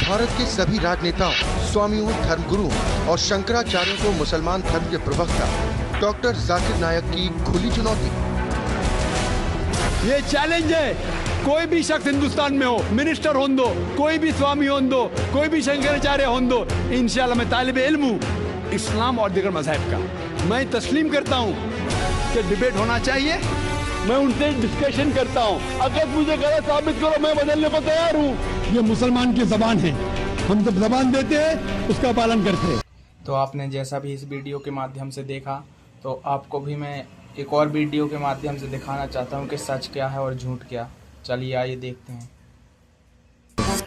भारत के सभी राजनेताओं, स्वामियों, धर्मगुरुओं और शंकराचार्यों को मुसलमान धर्म के प्रवक्ता डॉक्टर जाकिर नायक की खुली चुनौती। ये चैलेंज है, कोई भी शख्स हिंदुस्तान में हो, मिनिस्टर हों दो, कोई भी स्वामी हों दो, कोई भी शंकराचार्य हों दो, इंशाल्लाह मैं तालिबे इल्म हूँ इस्लाम और दीगर मज़हब का। मैं तस्लीम करता हूँ कि डिबेट होना चाहिए, मैं उनसे डिस्कशन करता हूँ। अगर मुझे गलत साबित करो, मैं बदलने को तैयार हूँ। ये मुसलमान की ज़बान है, हम जब ज़बान देते हैं उसका पालन करते हैं। तो आपने जैसा भी इस वीडियो के माध्यम से देखा, तो आपको भी मैं एक और वीडियो के माध्यम से दिखाना चाहता हूँ कि सच क्या है और झूठ क्या। चलिए आइए देखते हैं।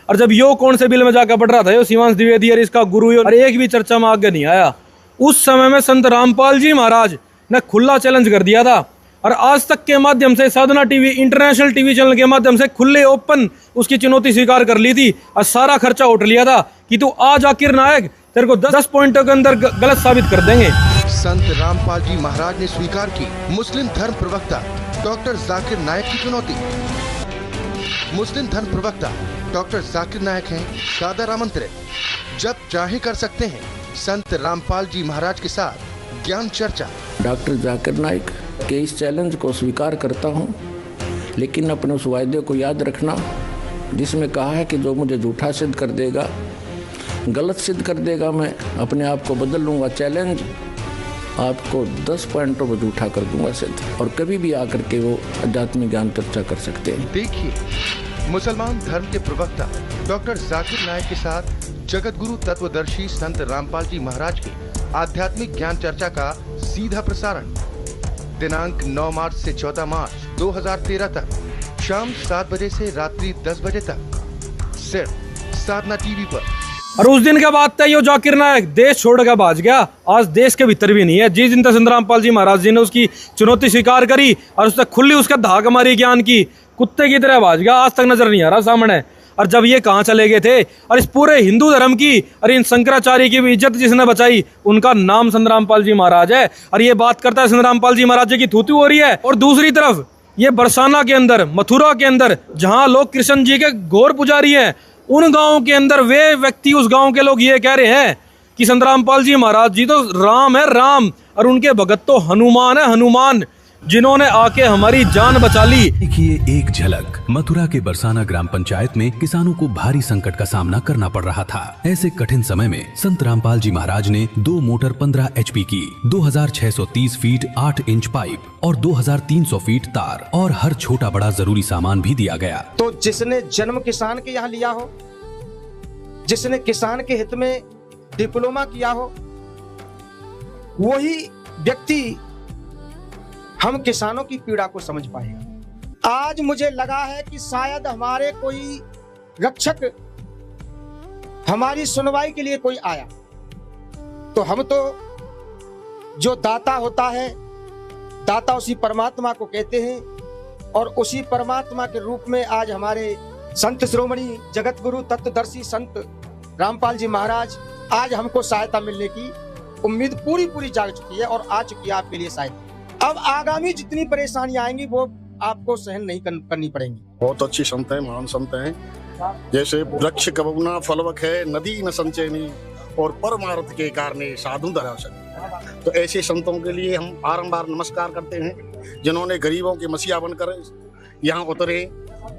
और जब यो कौन से बिल में जाकर पढ़ रहा था, यो शिवांश द्विवेदी और इसका गुरु, और एक भी चर्चा में आगे नहीं आया। उस समय में संत रामपाल जी महाराज ने खुला चैलेंज कर दिया था, और आज तक के माध्यम से साधना टीवी इंटरनेशनल टीवी चैनल के माध्यम से खुले ओपन उसकी चुनौती स्वीकार कर ली थी, और सारा खर्चा उठ लिया था कि तू आ जाकिर नायक, तेरे को 10 पॉइंटों के अंदर गलत साबित कर देंगे। संत रामपाल जी महाराज ने स्वीकार की मुस्लिम धर्म प्रवक्ता डॉक्टर जाकिर नायक की चुनौती। मुस्लिम धर्म प्रवक्ता डॉक्टर जाकिर नायक हैं सादर आमंत्रित, जब चाहे कर सकते हैं संत रामपाल जी महाराज के साथ ज्ञान चर्चा। डॉक्टर जाकिर नायक के इस चैलेंज को स्वीकार करता हूं, लेकिन अपने उस वायदे को याद रखना जिसमें कहा है कि जो मुझे झूठा सिद्ध कर देगा, गलत सिद्ध कर देगा, मैं अपने आप को बदल लूँगा। चैलेंज आपको 10 पॉइंटों पर झूठा कर दूंगा सिद्ध, और कभी भी आकर के वो आध्यात्मिक ज्ञान चर्चा कर सकते हैं। देखिए मुसलमान धर्म के प्रवक्ता डॉक्टर जाकिर नायक के साथ जगत गुरु तत्वदर्शी संत रामपाल जी महाराज की आध्यात्मिक ज्ञान चर्चा का सीधा प्रसारण दिनांक 9 मार्च से 14 मार्च 2013 तक शाम 7 बजे से रात्रि 10 बजे तक सिर्फ साधना टीवी पर। और उस दिन के बाद तय यो जाकिर नायक देश छोड़ कर भाज गया, आज देश के भीतर भी नहीं है। जिस दिन तक संत रामपाल जी महाराज जी ने उसकी चुनौती स्वीकार करी और उसने खुली उसका धाक मारी ज्ञान की, कुत्ते की तरह भाज गया, आज तक नजर नहीं आ रहा सामने। और जब ये कहाँ चले गए थे, और इस पूरे हिंदू धर्म की और इन शंकराचार्य की भी इज्जत जिसने बचाई, उनका नाम संत रामपाल जी महाराज है। और ये बात करता है संत रामपाल जी महाराज जी की थूथू हो रही है। और दूसरी तरफ ये बरसाना के अंदर, मथुरा के अंदर, जहाँ लोग कृष्ण जी के घोर पुजारी हैं, उन गाँव के अंदर वे व्यक्ति, उस गाँव के लोग ये कह रहे हैं कि संत रामपाल जी महाराज जी तो राम है, राम, और उनके भगत तो हनुमान है, हनुमान, जिन्होंने आके हमारी जान बचा ली। देखिए एक झलक। मथुरा के बरसाना ग्राम पंचायत में किसानों को भारी संकट का सामना करना पड़ रहा था। ऐसे कठिन समय में संत रामपाल जी महाराज ने 2 मोटर 15 HP की, 2630 फीट 8 इंच पाइप और 2300 फीट तार, और हर छोटा बड़ा जरूरी सामान भी दिया गया। तो जिसने जन्म किसान के यहाँ लिया हो, जिसने किसान के हित में डिप्लोमा किया हो, वही व्यक्ति हम किसानों की पीड़ा को समझ पाएगा। आज मुझे लगा है कि शायद हमारे कोई रक्षक, हमारी सुनवाई के लिए कोई आया, तो हम तो जो दाता होता है, दाता उसी परमात्मा को कहते हैं, और उसी परमात्मा के रूप में आज हमारे संत शिरोमणि जगत गुरु तत्वदर्शी संत रामपाल जी महाराज, आज हमको सहायता मिलने की उम्मीद पूरी जाग चुकी है और आ चुकी है आपके लिए सहायता। अब आगामी जितनी परेशानियां आएंगी वो आपको सहन नहीं करनी पड़ेंगी। बहुत अच्छी संत है, महान संत हैं, जैसे वृक्ष कबुना फलवक है, नदी न संचयनी, और परमार्थ के कारणे साधु धरावसन। तो ऐसे संतों के लिए हम बारंबार नमस्कार करते हैं, जिन्होंने गरीबों के मसीहा बनकर यहाँ उतरे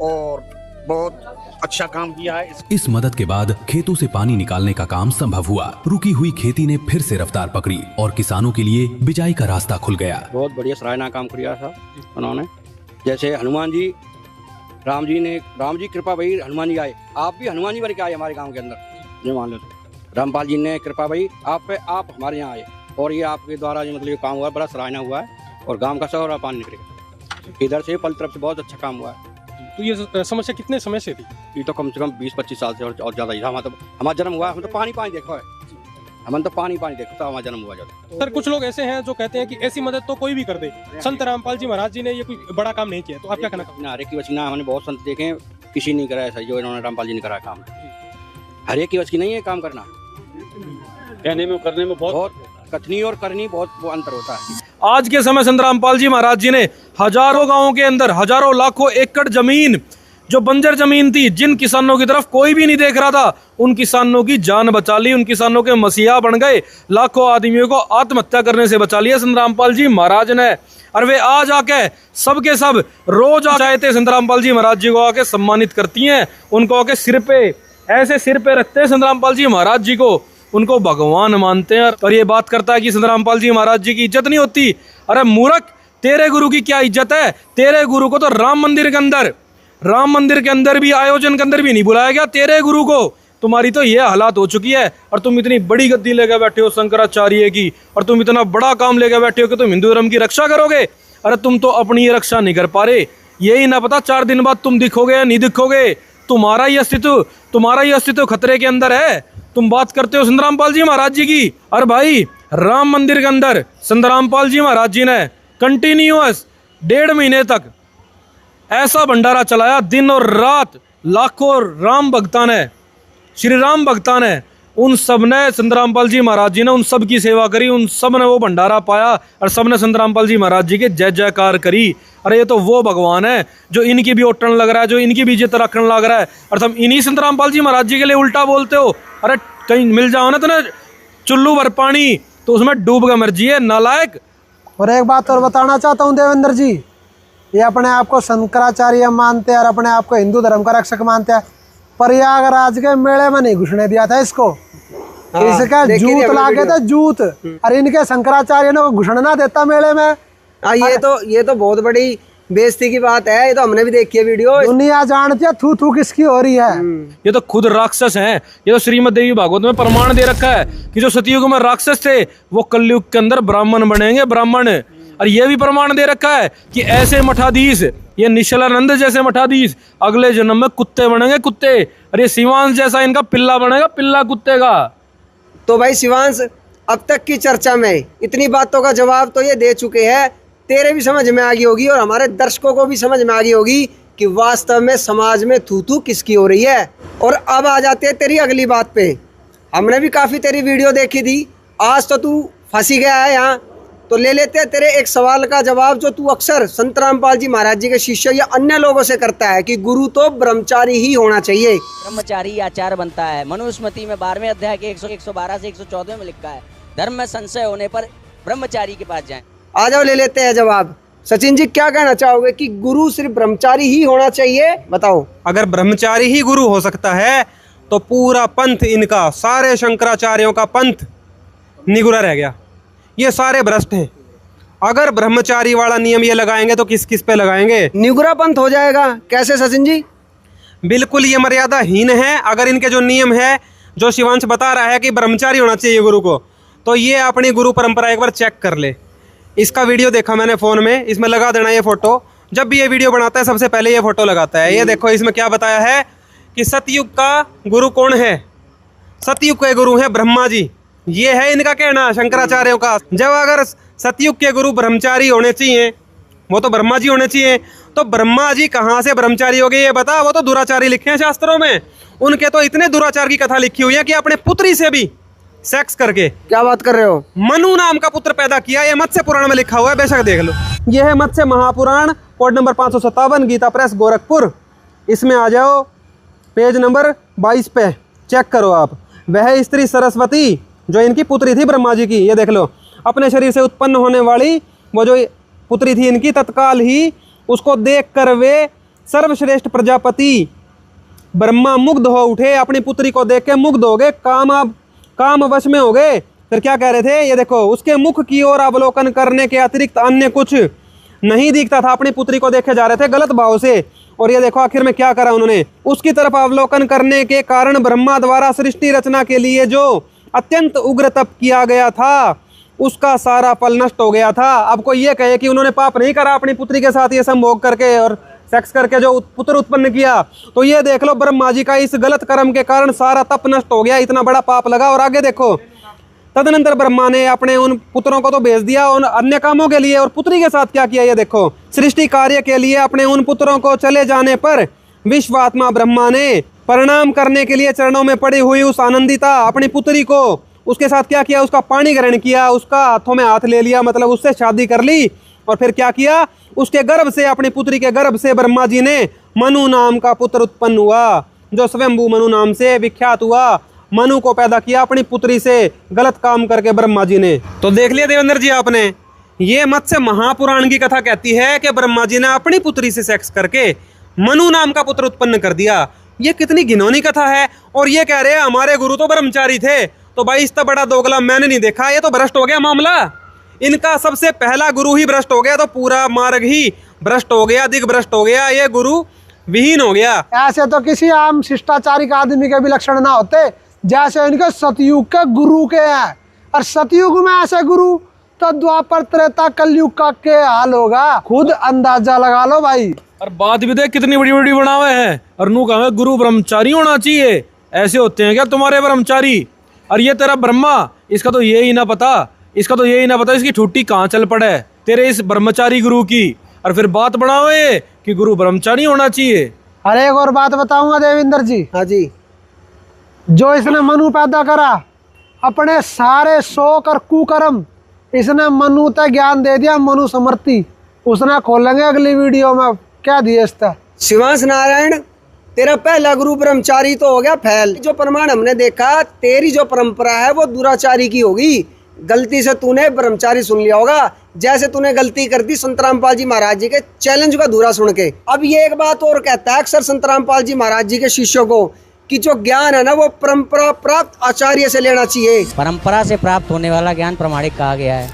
और बहुत अच्छा काम किया है। इस मदद के बाद खेतों से पानी निकालने का काम संभव हुआ। रुकी हुई खेती ने फिर से रफ्तार पकड़ी और किसानों के लिए बिजाई का रास्ता खुल गया। बहुत बढ़िया सराहना काम किया था उन्होंने। जैसे हनुमान जी, राम जी कृपा भाई, हनुमान जी आए, आप भी हनुमान जी बन के आए हमारे गाँव के अंदर, ये मान लो। रामपाल जी ने कृपा भाई आप हमारे यहाँ आए, और ये आपके द्वारा जो मतलब ये काम हुआ, बड़ा सराहना हुआ है, और गाँव का सारा पानी निकलेगा। इधर से पल तरफ से बहुत अच्छा काम हुआ है। तो ये समस्या कितने समय से थी? ये तो कम से कम 20-25 साल से और ज़्यादा ही था। हमारा जन्म हुआ, हम तो पानी देखा है, हमने तो पानी देखा था, हमारा जन्म हुआ जाता। सर कुछ लोग ऐसे हैं जो कहते हैं कि ऐसी मदद तो कोई भी कर दे, संत रामपाल जी महाराज जी ने ये कोई बड़ा काम नहीं किया, तो आप क्या कहना? हर एक की वजह ना, हमने बहुत संत देखे, किसी नहीं करा ऐसा जो इन्होंने रामपाल जी ने करा काम। हर एक की वजह नहीं है काम करना, कहने में करने में बहुत कथनी और करनी बहुत अंतर होता है। आज के समय संत रामपाल जी महाराज जी ने हजारों गांवों के अंदर हजारों लाखों एकड़ जमीन जो बंजर जमीन थी, जिन किसानों की तरफ कोई भी नहीं देख रहा था, उन किसानों की जान बचा ली, उन किसानों के मसीहा बन गए, लाखों आदमियों को आत्महत्या करने से बचा लिया संत रामपाल जी महाराज ने। और वे आज आके सबके सब रोज चाहते संत रामपाल जी महाराज जी को आके सम्मानित करती हैं, उनको आके सिर पे ऐसे सिर पे रखते हैं संत रामपाल जी महाराज जी को, उनको भगवान मानते हैं। और ये बात करता है कि संत रामपाल जी महाराज जी की इज्जत नहीं होती। अरे मूर्ख, तेरे गुरु की क्या इज्जत है? तेरे गुरु को तो राम मंदिर के अंदर भी आयोजन के अंदर भी नहीं बुलाया गया तेरे गुरु को। तुम्हारी तो ये हालात हो चुकी है, और तुम इतनी बड़ी गद्दी लेकर बैठे हो शंकराचार्य की, और तुम इतना बड़ा काम लेकर बैठे हो कि तुम हिंदू धर्म की रक्षा करोगे। अरे तुम तो अपनी ही रक्षा नहीं कर पा रहे। यही ना पता 4 दिन बाद तुम दिखोगे या नहीं दिखोगे। तुम्हारा ही अस्तित्व खतरे के अंदर है। तुम बात करते हो संत रामपाल जी महाराज जी की। और भाई, राम मंदिर के अंदर संत रामपाल जी महाराज जी ने कंटिन्यूअस 1.5 महीने तक ऐसा भंडारा चलाया, दिन और रात। लाखों राम भक्ता ने, श्री राम भक्ता ने, उन सब ने संत रामपाल जी महाराज जी ने उन सब की सेवा करी, उन सब ने वो भंडारा पाया, और सब ने संत रामपाल जी महाराज जी के जय जयकार करी। अरे ये तो वो भगवान है जो इनकी भी ओटन लग रहा है, जो इनकी भी इज्जत रखने लग रहा है, और तुम इन्हीं संत रामपाल जी महाराज जी के लिए उल्टा बोलते हो। अरे कहीं मिल जाओ ना तुम्हें चुल्लू भर पानी तो उसमें डूब का मर्जी है, नालायक। और एक बात और बताना चाहता हूँ देवेंद्र जी, ये अपने आप को शंकराचार्य मानते हैं और अपने आप को हिंदू धर्म का रक्षक मानते हैं, प्रयागराज के मेले में नहीं घुसने दिया था इसको। इसका जूत लागे थे जूत, और इनके शंकराचार्य ने घुसने ना देता मेले में। ये तो बहुत बड़ी बेइज्जती की बात है। ये तो हमने भी देखी है वीडियो। दुनिया जानती है थू थू किसकी हो रही है। ये तो खुद राक्षस हैं। ये तो श्रीमद देवी भागवत में प्रमाण दे रखा है कि जो सतयुग में राक्षस थे वो कलयुग के अंदर ब्राह्मण बनेंगे, ब्राह्मण। और ये भी प्रमाण दे रखा है कि ऐसे मठाधीश, ये निश्चलानंद जैसे मठाधीश अगले जन्म में कुत्ते बनेंगे, कुत्ते। और ये शिवांश जैसा इनका पिल्ला बनेगा, पिल्ला कुत्ते का। तो भाई शिवांश, अब तक की चर्चा में इतनी बातों का जवाब तो ये दे चुके हैं, तेरे भी समझ में आ गई होगी और हमारे दर्शकों को भी समझ में आ गई होगी कि वास्तव में समाज में थू थू किसकी हो रही है। और अब आ जाते हैं तेरी अगली बात पे। हमने भी काफ़ी तेरी वीडियो देखी थी, आज तो तू फंसी गया है यहाँ, तो ले लेते हैं तेरे एक सवाल का जवाब जो तू अक्सर संत रामपाल जी महाराज जी के शिष्य या अन्य लोगों से करता है कि गुरु तो ब्रह्मचारी ही होना चाहिए। ब्रह्मचारी आचार बनता है। मनुस्मृति में 12वें अध्याय के 112 से 114 में लिखा है, धर्म में संशय होने पर ब्रह्मचारी के पास जाएं। आ जाओ, ले लेते हैं जवाब। सचिन जी, क्या कहना चाहोगे कि गुरु सिर्फ ब्रह्मचारी ही होना चाहिए? बताओ। अगर ब्रह्मचारी ही गुरु हो सकता है तो पूरा पंथ इनका, सारे शंकराचार्यों का पंथ निगुरा रह गया। ये सारे भ्रष्ट हैं। अगर ब्रह्मचारी वाला नियम ये लगाएंगे तो किस किस पे लगाएंगे? निगुरा पंथ हो जाएगा। कैसे सचिन जी? बिल्कुल ये मर्यादाहीन है। अगर इनके जो नियम है, जो शिवांश बता रहा है कि ब्रह्मचारी होना चाहिए गुरु को, तो ये अपनी गुरु परंपरा एक बार चेक कर ले। इसका वीडियो देखा मैंने फ़ोन में, इसमें लगा देना ये फ़ोटो। जब भी ये वीडियो बनाता है सबसे पहले ये फ़ोटो लगाता है। ये देखो इसमें क्या बताया है कि सतयुग का गुरु कौन है? सतयुग के गुरु है ब्रह्मा जी। ये है इनका कहना, शंकराचार्यों का। जब अगर सतयुग के गुरु ब्रह्मचारी होने चाहिए, वो तो ब्रह्मा जी होने चाहिए, तो ब्रह्मा जी कहाँ से ब्रह्मचारी हो गए ये बता? वो तो दुराचारी लिखे हैं शास्त्रों में। उनके तो इतने दुराचार की कथा लिखी हुई है कि अपने पुत्री से भी सेक्स करके। क्या बात कर रहे हो? मनु नाम का पुत्र पैदा किया। ये मत्स्य पुराण में लिखा हुआ है, बेशक देख लो। ये है Matsya Mahapuran, code number 557, Gita Press Gorakhpur. इसमें आ जाओ, पेज नंबर 22 पे चेक करो आप। वह स्त्री सरस्वती जो इनकी पुत्री थी ब्रह्मा जी की, ये देख लो, अपने शरीर से उत्पन्न होने वाली वो जो पुत्री थी इनकी, तत्काल ही उसको देखकर वे सर्वश्रेष्ठ प्रजापति ब्रह्मा मुग्ध हो उठे। अपनी पुत्री को देख के मुग्ध हो गए, काम वश में हो गए। फिर क्या कह रहे थे? ये देखो, उसके मुख की ओर अवलोकन करने के अतिरिक्त अन्य कुछ नहीं दिखता था। अपनी पुत्री को देखे जा रहे थे गलत भाव से। और ये देखो आखिर में क्या करा उन्होंने, उसकी तरफ अवलोकन करने के कारण ब्रह्मा द्वारा सृष्टि रचना के लिए जो अत्यंत उग्र तप किया गया था उसका सारा फल नष्ट हो गया था। अब कोई ये कहे कि उन्होंने पाप नहीं करा अपनी पुत्री के साथ ये संभोग करके और सेक्स करके जो पुत्र उत्पन्न किया, तो ये देख लो ब्रह्मा जी का इस गलत कर्म के कारण सारा तप नष्ट हो गया, इतना बड़ा पाप लगा। और आगे देखो, तदनंतर ब्रह्मा ने अपने उन पुत्रों को तो भेज दिया उन अन्य कामों के लिए, और पुत्री के साथ क्या किया ये देखो, सृष्टि कार्य के लिए अपने उन पुत्रों को चले जाने पर विश्वात्मा ब्रह्मा ने प्रणाम करने के लिए चरणों में पड़ी हुई उस आनंदिता अपनी पुत्री को, उसके साथ क्या किया, उसका पानी ग्रहण किया, उसका हाथों में हाथ ले लिया, मतलब उससे शादी कर ली। और फिर क्या किया, उसके गर्भ से, अपनी पुत्री के गर्भ से ब्रह्मा जी ने मनु नाम का पुत्र उत्पन्न हुआ, जो स्वयंभू मनु नाम से विख्यात हुआ। मनु को पैदा किया अपनी पुत्री से गलत काम करके ब्रह्मा जी ने। तो देख लिया देवेंद्र जी आपने, ये मत्स्य महापुराण की कथा कहती है कि ब्रह्मा जी ने अपनी पुत्री से सेक्स करके मनु नाम का पुत्र उत्पन्न कर दिया। ये कितनी घिनौनी कथा है। और ये कह रहे हैं हमारे गुरु तो ब्रह्मचारी थे। तो भाई इससे बड़ा दोगला मैंने नहीं देखा। ये तो भ्रष्ट हो गया मामला। इनका सबसे पहला गुरु ही भ्रष्ट हो गया तो पूरा मार्ग ही भ्रष्ट हो गया, दिग्भ्रष्ट हो गया, ये गुरु विहीन हो गया। ऐसे तो किसी आम शिष्टाचारी का आदमी के भी लक्षण ना होते जैसे इनके सतयुग के गुरु के हैं। और सतयुग में ऐसे गुरु तो द्वापर त्रेता कलयुग का के हाल होगा, खुद अंदाजा लगा लो भाई। और बात भी देख कितनी बड़ी बड़ी बनावे हैं। और नू कहा गुरु ब्रह्मचारी होना चाहिए। ऐसे होते हैं क्या तुम्हारे ब्रह्मचारी? और ये तेरा ब्रह्मा, इसका तो यही ना पता, इसकी ठुट्टी कहाँ चल पड़े तेरे इस ब्रह्मचारी गुरु की। और फिर बात बढ़ावे कि गुरु ब्रह्मचारी होना चाहिए। अरे एक और बात बताऊंगा देवेंद्र जी। हाँ जी। जो इसने मनु पैदा करा, अपने सारे शोक और कुकर्म इसने मनु तक ज्ञान दे दिया। मनु समर्थी उसने खोलेंगे अगली वीडियो में क्या दिया इसका। शिवांश नारायण, तेरा पहला गुरु ब्रह्मचारी तो हो गया फैल। जो प्रमाण हमने देखा, तेरी जो परंपरा है वो दुराचारी की होगी। गलती से तूने ब्रह्मचारी सुन लिया होगा, जैसे तूने गलती कर दी संत रामपाल जी महाराज जी के चैलेंज का अधूरा सुन के। अब ये एक बात और कहता है अक्सर संत रामपाल जी महाराज जी के शिष्यों को कि जो ज्ञान है ना वो परंपरा प्राप्त आचार्य से लेना चाहिए। परंपरा से प्राप्त होने वाला ज्ञान प्रमाणिक कहा गया है।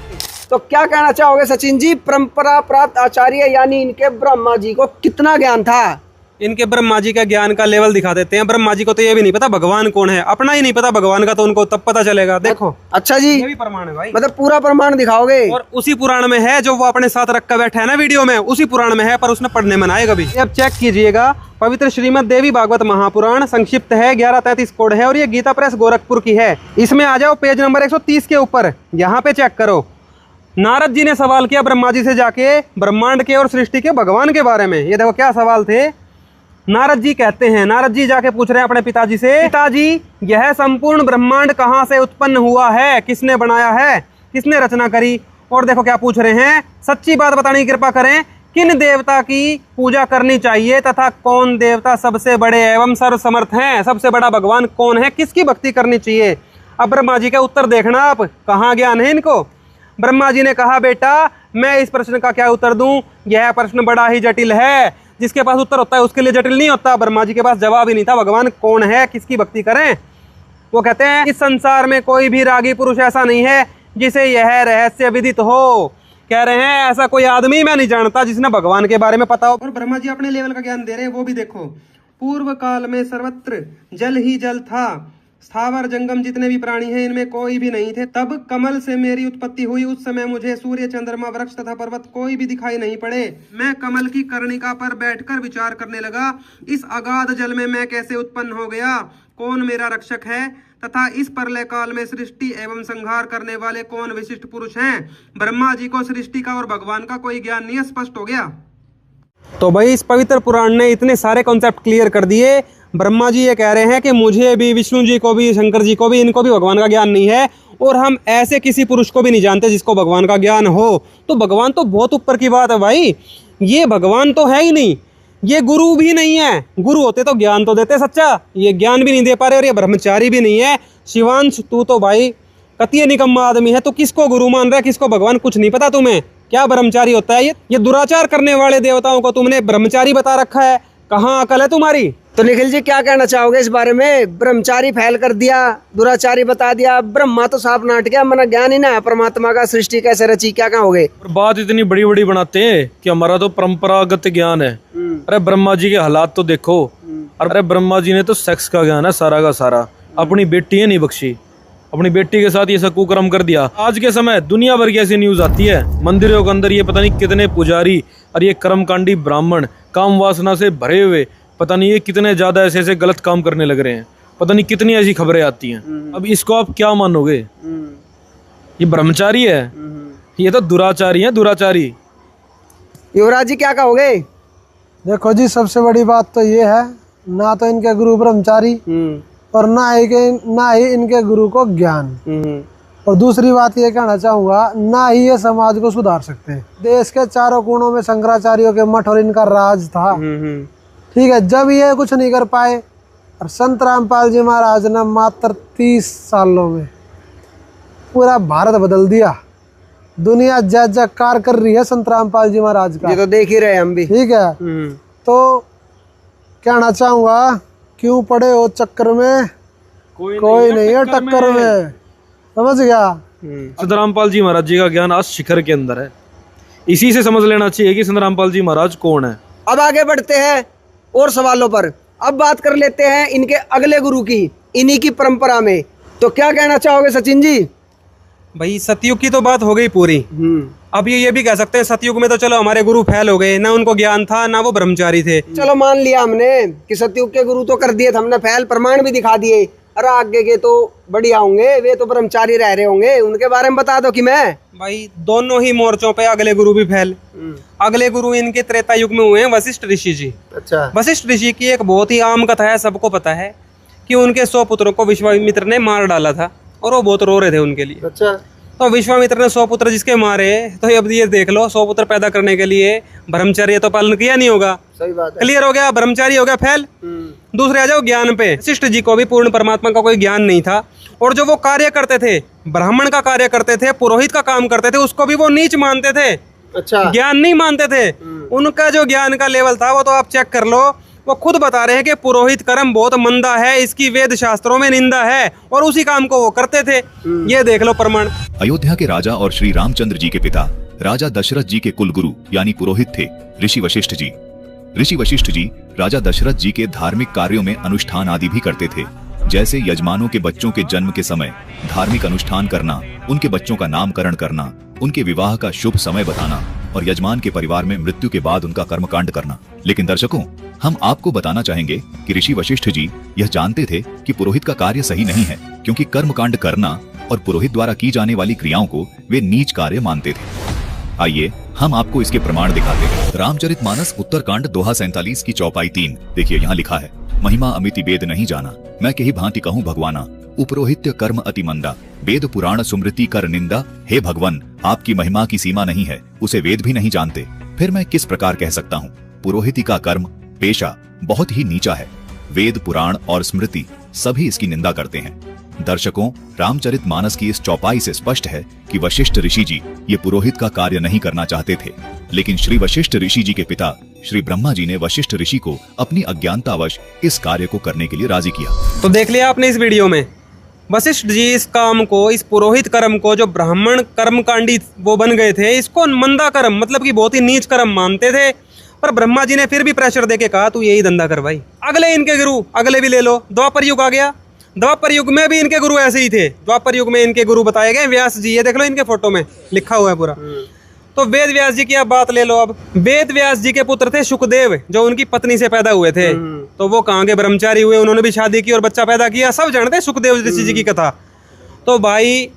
तो क्या कहना चाहोगे सचिन जी, परंपरा प्राप्त आचार्य यानी इनके ब्रह्मा जी को कितना ज्ञान था? इनके ब्रह्मा जी का ज्ञान का लेवल दिखा देते हैं। ब्रह्मा जी को तो ये भी नहीं पता भगवान कौन है, अपना ही नहीं पता भगवान का, तो उनको तब पता चलेगा। देखो अच्छा जी, ये भी प्रमाण है भाई। मतलब पूरा प्रमाण दिखाओगे? और उसी पुराण में है जो वो अपने साथ रख कर बैठा है ना वीडियो में, उसी पुराण में है, पर उसने पढ़ने में ना आए कभी। अब चेक कीजिएगा, पवित्र श्रीमद देवी भागवत महापुराण संक्षिप्त है, 1133 कोड है और ये गीता प्रेस गोरखपुर की है। इसमें आ जाओ पेज नंबर 130 के ऊपर, यहाँ पे चेक करो। नारद जी ने सवाल किया ब्रह्मा जी से जाके ब्रह्मांड के और सृष्टि के भगवान के बारे में। ये देखो क्या सवाल थे। नारद जी कहते हैं, नारद जी जाके पूछ रहे हैं अपने पिताजी से, पिताजी यह संपूर्ण ब्रह्मांड कहाँ से उत्पन्न हुआ है, किसने बनाया है, किसने रचना करी? और देखो क्या पूछ रहे हैं, सच्ची बात बताने की कृपा करें, किन देवता की पूजा करनी चाहिए तथा कौन देवता सबसे बड़े एवं सर्वसमर्थ हैं, सबसे बड़ा भगवान कौन है, किसकी भक्ति करनी चाहिए? अब ब्रह्मा जी का उत्तर देखना आप, कहाँ ज्ञान है इनको। ब्रह्मा जी ने कहा, बेटा मैं इस प्रश्न का क्या उत्तर दूं, यह प्रश्न बड़ा ही जटिल है। जिसके पास उत्तर होता है उसके लिए जटिल नहीं होता। ब्रह्मा जी के पास जवाब ही नहीं था, भगवान कौन है, किसकी भक्ति करें। वो कहते हैं इस संसार में कोई भी रागी पुरुष ऐसा नहीं है जिसे यह रहस्य विदित हो। कह रहे हैं ऐसा कोई आदमी मैं नहीं जानता जिसने भगवान के बारे में पता हो। और ब्रह्मा जी अपने लेवल का ज्ञान दे रहे हैं, वो भी देखो। पूर्व काल में सर्वत्र जल ही जल था, स्थावर जंगम जितने भी प्राणी हैं इनमें कोई भी नहीं थे। तब कमल से मेरी उत्पत्ति हुई, उस समय मुझे सूर्य चंद्रमा वृक्ष तथा पर्वत कोई भी दिखाई नहीं पड़े। मैं कमल की कर्णिका पर बैठकर विचार करने लगा, इस अगाध जल में मैं कैसे उत्पन्न हो गया, कौन मेरा रक्षक है तथा इस प्रलय काल में सृष्टि एवं संहार करने वाले कौन विशिष्ट पुरुष हैं। ब्रह्मा जी को सृष्टि का और भगवान का कोई ज्ञान नहीं स्पष्ट हो गया। तो भाई इस पवित्र पुराण ने इतने सारे कॉन्सेप्ट क्लियर कर दिए। ब्रह्मा जी ये कह रहे हैं कि मुझे भी, विष्णु जी को भी, शंकर जी को भी, इनको भी भगवान का ज्ञान नहीं है और हम ऐसे किसी पुरुष को भी नहीं जानते जिसको भगवान का ज्ञान हो। तो भगवान तो बहुत ऊपर की बात है भाई, ये भगवान तो है ही नहीं, ये गुरु भी नहीं है। गुरु होते तो ज्ञान तो देते सच्चा, ये ज्ञान भी नहीं दे पा रहे और ये ब्रह्मचारी भी नहीं है। शिवांश तू तो भाई कतिय निकम्मा आदमी है, तो किसको गुरु मान रहा है, किसको भगवान, कुछ नहीं पता तुम्हें। क्या ब्रह्मचारी होता है ये दुराचार करने वाले देवताओं को तुमने ब्रह्मचारी बता रखा है, कहाँ अकल है तुम्हारी। तो निखिल जी क्या कहना चाहोगे इस बारे में? ब्रह्मचारी फैल कर दिया, दुराचारी बता दिया, ब्रह्मा तो साफ नाट गया, मना ज्ञान ही ना है परमात्मा का, सृष्टि कैसे रची, क्या कहोगे? बात इतनी बड़ी बड़ी बनाते हैं कि हमारा तो परंपरागत ज्ञान है। अरे ब्रह्मा जी के हालात तो देखो। अरे ब्रह्मा जी ने तो सेक्स का ज्ञान है सारा का सारा, अपनी बेटी है नहीं बख्शी, अपनी बेटी के साथ ये सब कुकर्म कर दिया। आज के समय दुनिया भर की ऐसी न्यूज आती है, मंदिरों के अंदर ये पता नहीं कितने पुजारी और ये कर्मकांडी ब्राह्मण काम वासना से भरे हुए, पता नहीं ये कितने ज्यादा ऐसे ऐसे गलत काम करने लग रहे हैं, पता नहीं कितनी ऐसी खबरें आती हैं। अब इसको आप क्या मानोगे? ये ब्रह्मचारी है, ये तो दुराचारी है, दुराचारी। युवराज जी क्या कहोगे? देखो जी, सबसे बड़ी बात तो ये है, ना तो इनके गुरु ब्रह्मचारी और ना ही इनके गुरु को ज्ञान। और दूसरी बात ये कहना चाहूंगा, ना ही ये समाज को सुधार सकते हैं। देश के चारों कोनों में शंकराचार्यों के मठ और इनका राज था, ठीक है, जब ये कुछ नहीं कर पाए और संत रामपाल जी महाराज ने मात्र 30 सालों में पूरा भारत बदल दिया। दुनिया जय जयकार कर रही है संत रामपाल जी महाराज का, ये तो देख ही रहे हम भी। ठीक है, तो कहना चाहूंगा, क्यों पड़े हो चक्कर में, कोई नहीं है टक्कर में, समझ गया। संत रामपाल जी महाराज जी का ज्ञान आज शिखर के अंदर है। इसी से समझ लेना चाहिए कि संत रामपाल जी महाराज कौन है। अब आगे बढ़ते हैं और सवालों पर। अब बात कर लेते हैं इनके अगले गुरु की, इन्हीं की परंपरा में। तो क्या कहना चाहोगे सचिन जी? भाई सतयुग की तो बात हो गई पूरी। अब ये भी कह सकते हैं सतयुग में तो चलो हमारे गुरु फैल हो गए, ना उनको ज्ञान था ना वो ब्रह्मचारी थे। चलो मान लिया हमने कि सतयुग के गुरु तो कर दिए थे हमने फैल, प्रमाण भी दिखा दिए। अरे आगे के तो बढ़िया होंगे, वे तो ब्रह्मचारी रह रहे होंगे, उनके बारे में बता दो कि मैं। भाई दोनों ही मोर्चों पे अगले गुरु भी फैल। अगले गुरु इनके त्रेता युग में हुए हैं वशिष्ठ ऋषि जी। अच्छा। वशिष्ठ ऋषि की एक बहुत ही आम कथा है, सबको पता है कि उनके 100 पुत्रों को विश्वामित्र ने मार डाला था और वो बहुत रो रहे थे उनके लिए। अच्छा। तो विश्वामित्र ने 100 पुत्र जिसके मारे, तो अब ये देख लो 100 पुत्र पैदा करने के लिए ब्रह्मचर्य तो पालन किया नहीं होगा। सही बात है। क्लियर हो गया, ब्रह्मचारी हो गया फैल। दूसरे आ जाओ ज्ञान पे। वशिष्ठ जी को भी पूर्ण परमात्मा का कोई ज्ञान नहीं था, और जो वो कार्य करते थे, ब्राह्मण का कार्य करते थे, पुरोहित का काम करते थे, उसको भी वो नीच मानते थे। अच्छा। ज्ञान नहीं मानते थे। उनका जो ज्ञान का लेवल था वो तो आप चेक कर लो, वो खुद बता रहे हैं कि पुरोहित कर्म बहुत मंदा है, इसकी वेद शास्त्रों में निंदा है, और उसी काम को वो करते थे। ये देख लो प्रमाण। अयोध्या के राजा और श्री रामचंद्र जी के पिता राजा दशरथ जी के कुल गुरु यानी पुरोहित थे ऋषि वशिष्ठ जी। ऋषि वशिष्ठ जी राजा दशरथ जी के धार्मिक कार्यों में अनुष्ठान आदि भी करते थे, जैसे यजमानों के बच्चों के जन्म के समय धार्मिक अनुष्ठान करना, उनके बच्चों का नामकरण करना, उनके विवाह का शुभ समय बताना और यजमान के परिवार में मृत्यु के बाद उनका कर्मकांड करना। लेकिन दर्शकों, हम आपको बताना चाहेंगे कि ऋषि वशिष्ठ जी यह जानते थे कि पुरोहित का कार्य सही नहीं है, क्योंकि कर्मकांड करना और पुरोहित द्वारा की जाने वाली क्रियाओं को वे नीच कार्य मानते थे। आइए हम आपको इसके प्रमाण दिखाते हैं। रामचरितमानस उत्तरकांड दोहा 47 की चौपाई 3 देखिए, यहाँ लिखा है, महिमा अमिति वेद नहीं जाना, मैं कही भांति कहूँ भगवाना, उपरोहित्य कर्म अति मंदा, वेद पुराण सुमृति कर निंदा। हे भगवान, आपकी महिमा की सीमा नहीं है, उसे वेद भी नहीं जानते, फिर मैं किस प्रकार कह सकता हूँ। पुरोहिती का कर्म पेशा बहुत ही नीचा है, वेद पुराण और स्मृति सभी इसकी निंदा करते हैं। दर्शकों, रामचरितमानस की इस चौपाई से स्पष्ट है कि वशिष्ठ ऋषि जी ये पुरोहित का कार्य नहीं करना चाहते थे, लेकिन श्री वशिष्ठ ऋषि जी के पिता श्री ब्रह्मा जी ने वशिष्ठ ऋषि को अपनी अज्ञानतावश इस कार्य को करने के लिए राजी किया। तो देख लिया आपने इस वीडियो में, वशिष्ठ जी इस काम को, इस पुरोहित कर्म को, जो ब्राह्मण कर्मकांडी वो बन गए थे, इसको मंदा कर्म मतलब कि बहुत ही नीच कर्म मानते थे। पर ब्रह्मा जी ने फिर भी प्रेशर देके कहा तू यही धंधा कर भाई। अगले इनके गुरु, अगले भी ले लो, द्वापर युग आ गया। द्वापर युग में भी इनके गुरु ऐसे ही थे। द्वापर युग में इनके गुरु बताए गए व्यास जी, ये देख लो इनके फोटो में लिखा हुआ है पूरा। तो वेद व्यास जी की आप बात ले लो। अब वेद व्यास जी के पुत्र थे सुखदेव, जो उनकी पत्नी से पैदा हुए थे। तो वो कहाँ के ब्रह्मचारी हुए, उन्होंने भी शादी की और बच्चा पैदा किया, सब जानते हैं सुखदेव ऋषि जी की कथा। तो भाई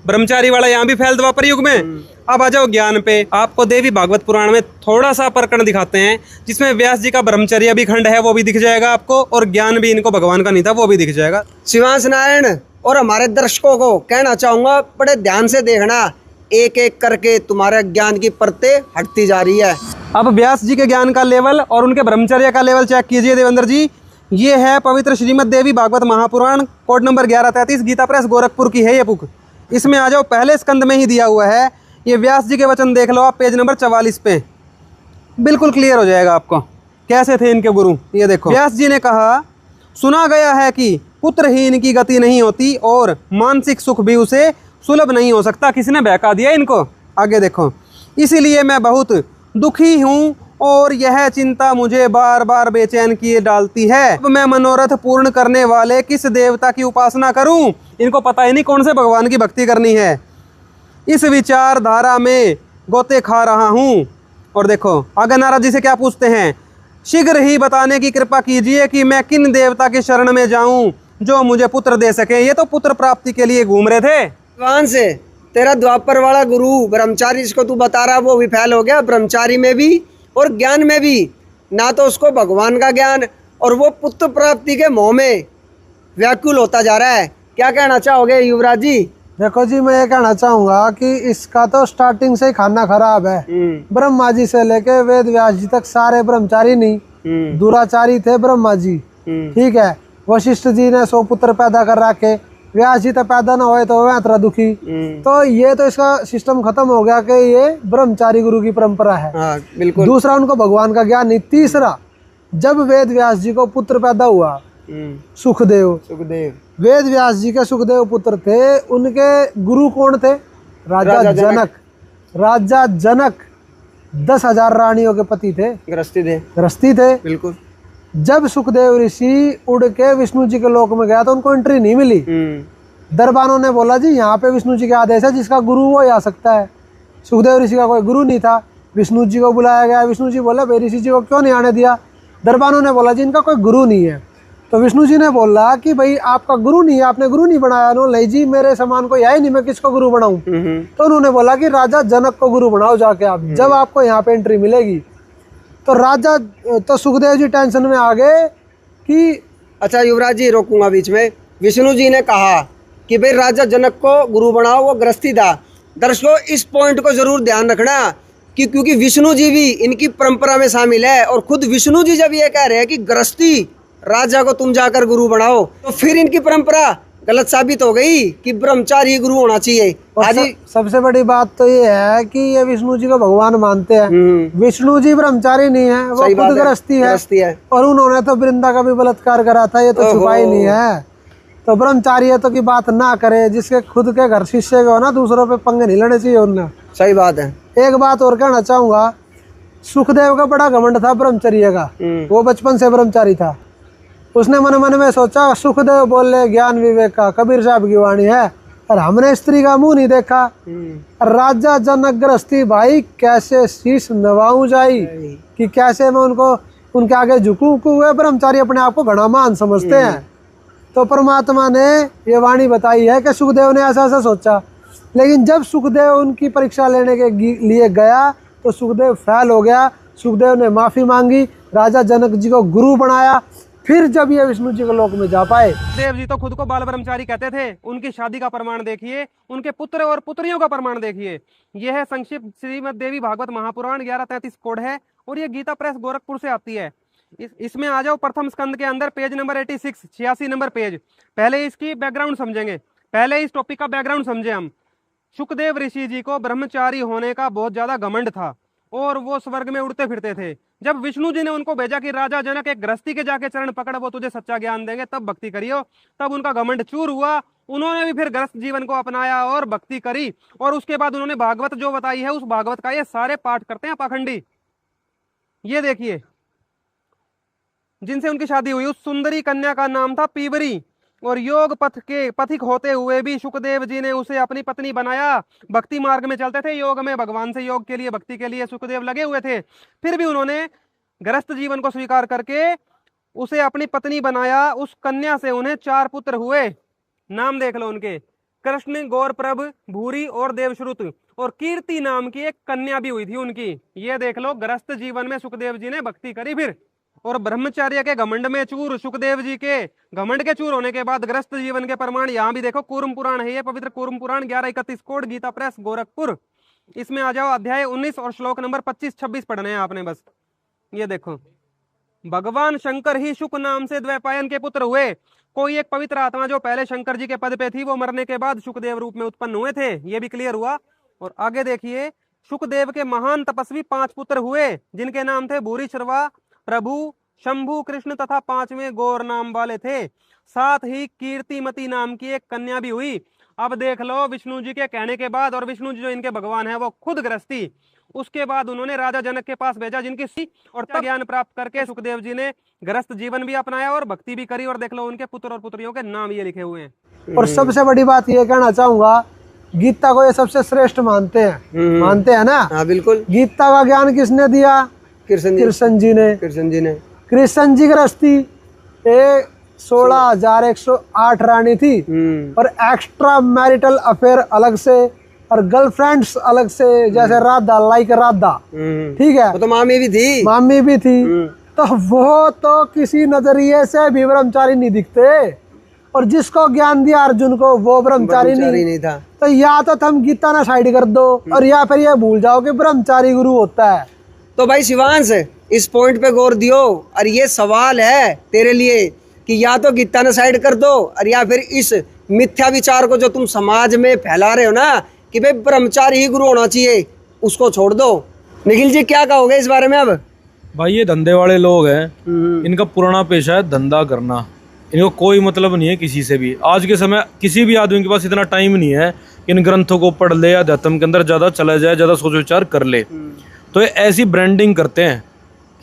ब्रह्मचारी वाला यहाँ भी फैल द्वापर युग में। अब आ जाओ ज्ञान पे। आपको देवी भागवत पुराण में थोड़ा सा प्रकरण दिखाते हैं, जिसमें व्यास जी का ब्रह्मचर्य भी खंड है, वो भी दिख जाएगा आपको, और ज्ञान भी इनको भगवान का नहीं था, वो भी दिख जाएगा। शिवांश नारायण और हमारे दर्शकों को कहना चाहूंगा, बड़े ध्यान से देखना, एक एक करके तुम्हारे ज्ञान की परतें हटती जा रही है। अब व्यास जी के ज्ञान का लेवल और उनके ब्रह्मचर्य का लेवल चेक कीजिए देवेंद्र जी। ये है पवित्र Shrimad Devi Bhagavat Mahapuran, code number 1133, Gita Press Gorakhpur की है ये बुक। इसमें आ जाओ, पहले स्कंद में ही दिया हुआ है। ये व्यास जी के वचन देख लो आप, पेज नंबर 44 पे, बिल्कुल क्लियर हो जाएगा आपको कैसे थे इनके गुरु। ये देखो, व्यास जी ने कहा, सुना गया है कि पुत्रहीन की गति नहीं होती और मानसिक सुख भी उसे सुलभ नहीं हो सकता। किसने बहका दिया इनको? आगे देखो, इसीलिए मैं बहुत दुखी हूँ और यह चिंता मुझे बार बार बेचैन किए डालती है। अब मैं मनोरथ पूर्ण करने वाले किस देवता की उपासना करूं? इनको पता ही नहीं कौन से भगवान की भक्ति करनी है। इस विचारधारा में गोते खा रहा हूं। और देखो आगे नारद जी से क्या पूछते हैं, शीघ्र ही बताने की कृपा कीजिए कि मैं किन देवता के शरण में जाऊं जो मुझे पुत्र दे सके। ये तो पुत्र प्राप्ति के लिए घूम रहे थे। भगवान से तेरा द्वापर वाला गुरु ब्रह्मचारी जिसको तू बता रहा, वो विफल हो गया ब्रह्मचारी में भी और ज्ञान में भी। ना तो उसको भगवान का ज्ञान, और वो पुत्र प्राप्ति के मोह में व्याकुल होता जा रहा है। क्या कहना चाहोगे युवराज जी? देखो जी, मैं ये कहना चाहूंगा कि इसका तो स्टार्टिंग से ही खाना खराब है। ब्रह्मा जी से लेके वेद व्यास जी तक सारे ब्रह्मचारी नहीं, दुराचारी थे ब्रह्मा जी, ठीक है। वशिष्ठ जी ने 100 पुत्र पैदा कर रखे, व्यास जी तो पैदा ना होए तो वह इतना दुखी। तो ये तो इसका सिस्टम खत्म हो गया कि ये ब्रह्मचारी गुरु की परंपरा है। बिल्कुल। दूसरा, उनको भगवान का ज्ञान नहीं। तीसरा, जब वेद व्यास जी को पुत्र पैदा हुआ, सुखदेव, वेद व्यास जी के सुखदेव पुत्र थे, उनके गुरु कौन थे? राजा जनक। राजा जनक 10,000 रानियों के पति थे, गृहस्थी थे। बिल्कुल। जब सुखदेव ऋषि उड़ के विष्णु जी के लोक में गया तो उनको एंट्री नहीं मिली। दरबानों ने बोला जी यहाँ पे विष्णु जी के आदेश है, जिसका गुरु वो आ सकता है। सुखदेव ऋषि का कोई गुरु नहीं था। विष्णु जी को बुलाया गया, विष्णु जी बोले भाई ऋषि जी को क्यों नहीं आने दिया? दरबानों ने बोला जी इनका कोई गुरु नहीं है। तो विष्णु जी ने बोला कि भाई आपका गुरु नहीं है, आपने गुरु नहीं बनाया। नो नहीं जी, मेरे समान कोई है ही नहीं, मैं किसको गुरु बनाऊं? तो उन्होंने बोला कि राजा जनक को गुरु बनाओ जाके आप, जब आपको यहाँ पे एंट्री मिलेगी। तो सुखदेव जी टेंशन में आ गए कि अच्छा युवराज जी, रोकूंगा बीच में। विष्णु जी ने कहा कि भाई राजा जनक को गुरु बनाओ, वो गृहस्थी था। दर्शकों, इस पॉइंट को जरूर ध्यान रखना कि क्योंकि विष्णु जी भी इनकी परंपरा में शामिल है, और खुद विष्णु जी जब ये कह रहे हैं कि गृहस्थी राजा को तुम जाकर गुरु बनाओ, तो फिर इनकी परंपरा गलत साबित हो गई कि ब्रह्मचारी गुरु होना चाहिए। सबसे बड़ी बात तो ये है कि ये विष्णु जी को भगवान मानते हैं। विष्णु जी ब्रह्मचारी नहीं है, वो खुद गृहस्थी है। और उन्होंने तो वृंदा का भी बलात्कार करा था, ये तो छुपा ही नहीं है। तो ब्रह्मचारी तो की बात ना करे, जिसके खुद के घर शिष्य हो ना, दूसरों पे पंगे नहीं लेने चाहिए उन्हें। सही बात है। एक बात और कहना चाहूंगा, सुखदेव का बड़ा घमंड था ब्रह्मचर्य का। वो बचपन से ब्रह्मचारी था। उसने मन मन में सोचा, सुखदेव बोले ज्ञान विवेक का, कबीर साहब की वाणी है, और हमने स्त्री का मुंह नहीं देखा। राजा जनक गृहस्थी भाई, कैसे शीश नवाऊं जाई, कि कैसे मैं उनको उनके आगे झुकूं। हुए ब्रह्मचारी अपने आप को घना महान समझते हैं। तो परमात्मा ने ये वाणी बताई है कि सुखदेव ने ऐसा ऐसा सोचा। लेकिन जब सुखदेव उनकी परीक्षा लेने के लिए गया तो सुखदेव फेल हो गया। सुखदेव ने माफी मांगी, राजा जनक जी को गुरु बनाया। फिर जब ये विष्णु जी के लोक में जा पाए। देव जी तो खुद को बाल ब्रह्मचारी कहते थे। उनकी शादी का प्रमाण देखिए, उनके पुत्र और पुत्रियों का प्रमाण देखिए। यह है संक्षिप्त श्रीमद् देवी भागवत महापुराण 1133 कोड है, और ये गीता प्रेस गोरखपुर से आती है। इसमें आ जाओ प्रथम स्कंद के अंदर, पेज नंबर 86, 86 नंबर पेज। पहले इसकी बैकग्राउंड समझेंगे, पहले इस टॉपिक का बैकग्राउंड समझे हम। सुखदेव ऋषि जी को ब्रह्मचारी होने का बहुत ज्यादा घमंड था, और वो स्वर्ग में उड़ते फिरते थे। जब विष्णु जी ने उनको भेजा कि राजा जनक एक गृहस्थी के जाके चरण पकड़, वो तुझे सच्चा ज्ञान देंगे, तब भक्ति करियो, तब उनका घमंड चूर हुआ। उन्होंने भी फिर गृहस्थ जीवन को अपनाया और भक्ति करी, और उसके बाद उन्होंने भागवत जो बताई है, उस भागवत का ये सारे पाठ करते हैं पाखंडी। ये देखिए, जिनसे उनकी शादी हुई, उस सुंदरी कन्या का नाम था पीवरी, और योग पथ के पथिक होते हुए भी सुखदेव जी ने उसे अपनी पत्नी बनाया। भक्ति मार्ग में चलते थे, योग में भगवान से योग के लिए, भक्ति के लिए सुखदेव लगे हुए थे। फिर भी उन्होंने गृहस्थ जीवन को स्वीकार करके उसे अपनी पत्नी बनाया। उस कन्या से उन्हें 4 पुत्र हुए। नाम देख लो उनके, कृष्ण, गौरप्रभ, भूरी और देवश्रुत, और कीर्ति नाम की एक कन्या भी हुई थी उनकी। ये देख लो, गृहस्थ जीवन में सुखदेव जी ने भक्ति करी फिर, और ब्रह्मचर्य के घमंड में चूर, सुखदेव जी के घमंड के चूर होने के बाद गृहस्थ जीवन के प्रमाण यहाँ भी देखो। कूर्म पुराण है ये, पवित्र कूर्म पुराण 1131 कोड, गीता प्रेस गोरखपुर। इसमें आ जाओ, अध्याय 19 और श्लोक नंबर 25-26 पढ़ने हैं आपने बस। ये देखो, भगवान शंकर ही शुक नाम से द्वैपायन के पुत्र हुए। कोई एक पवित्र आत्मा जो पहले शंकर जी के पद पे थी, वो मरने के बाद शुकदेव रूप में उत्पन्न हुए थे। ये भी क्लियर हुआ। और आगे देखिए, शुकदेव के महान तपस्वी 5 पुत्र हुए, जिनके नाम थे भूरिश्रवा, प्रभु, शंभु, कृष्ण तथा 5वें गौर नाम वाले थे। साथ ही कीर्तिमती नाम की एक कन्या भी हुई। अब देख लो, विष्णु जी के कहने के बाद, और विष्णु जी जो इनके भगवान है, वो खुद गृहस्थी। उसके बाद उन्होंने राजा जनक के पास भेजा, जिनकी और तब ज्ञान प्राप्त करके सुखदेव जी ने गृहस्थ जीवन भी अपनाया और भक्ति भी करी। और देख लो, उनके पुत्र और पुत्रियों के नाम ये लिखे हुए हैं। और सबसे बड़ी बात ये कहना चाहूंगा, गीता को ये सबसे श्रेष्ठ मानते हैं ना? हाँ बिल्कुल। गीता का ज्ञान किसने दिया? कृष्ण जी ने। कृष्ण जी गृहस्थी 16,108 रानी थी, और एक्स्ट्रा मैरिटल अफेयर अलग से, और गर्लफ्रेंड्स अलग से, जैसे राधा, लाइक राधा, ठीक है। तो मामी भी थी। तो वो तो किसी नजरिए से भी ब्रह्मचारी नहीं दिखते, और जिसको ज्ञान दिया अर्जुन को, वो ब्रह्मचारी नहीं था। तो या तो तुम गीता ना साइड कर दो, और या फिर ये भूल जाओ कि ब्रह्मचारी गुरु होता है। तो भाई शिवांश, इस पॉइंट पे गौर दियो। और ये सवाल है तेरे लिए कि या तो गीता ने साइड कर दो और या फिर इस मिथ्या विचार को जो तुम समाज में फैला रहे हो ना कि भाई ब्रह्मचारी ही गुरु होना चाहिए, उसको छोड़ दो। निखिल जी क्या कहोगे इस बारे में? अब भाई ये धंधे वाले लोग हैं, इनका पुराना पेशा है धंधा करना, इनको कोई मतलब नहीं है किसी से भी। आज के समय किसी भी आदमी के पास इतना टाइम नहीं है कि इन ग्रंथों को पढ़ ले, अध्यात्म के अंदर ज़्यादा चला जाए, ज़्यादा सोच विचार कर ले। तो ये ऐसी ब्रांडिंग करते हैं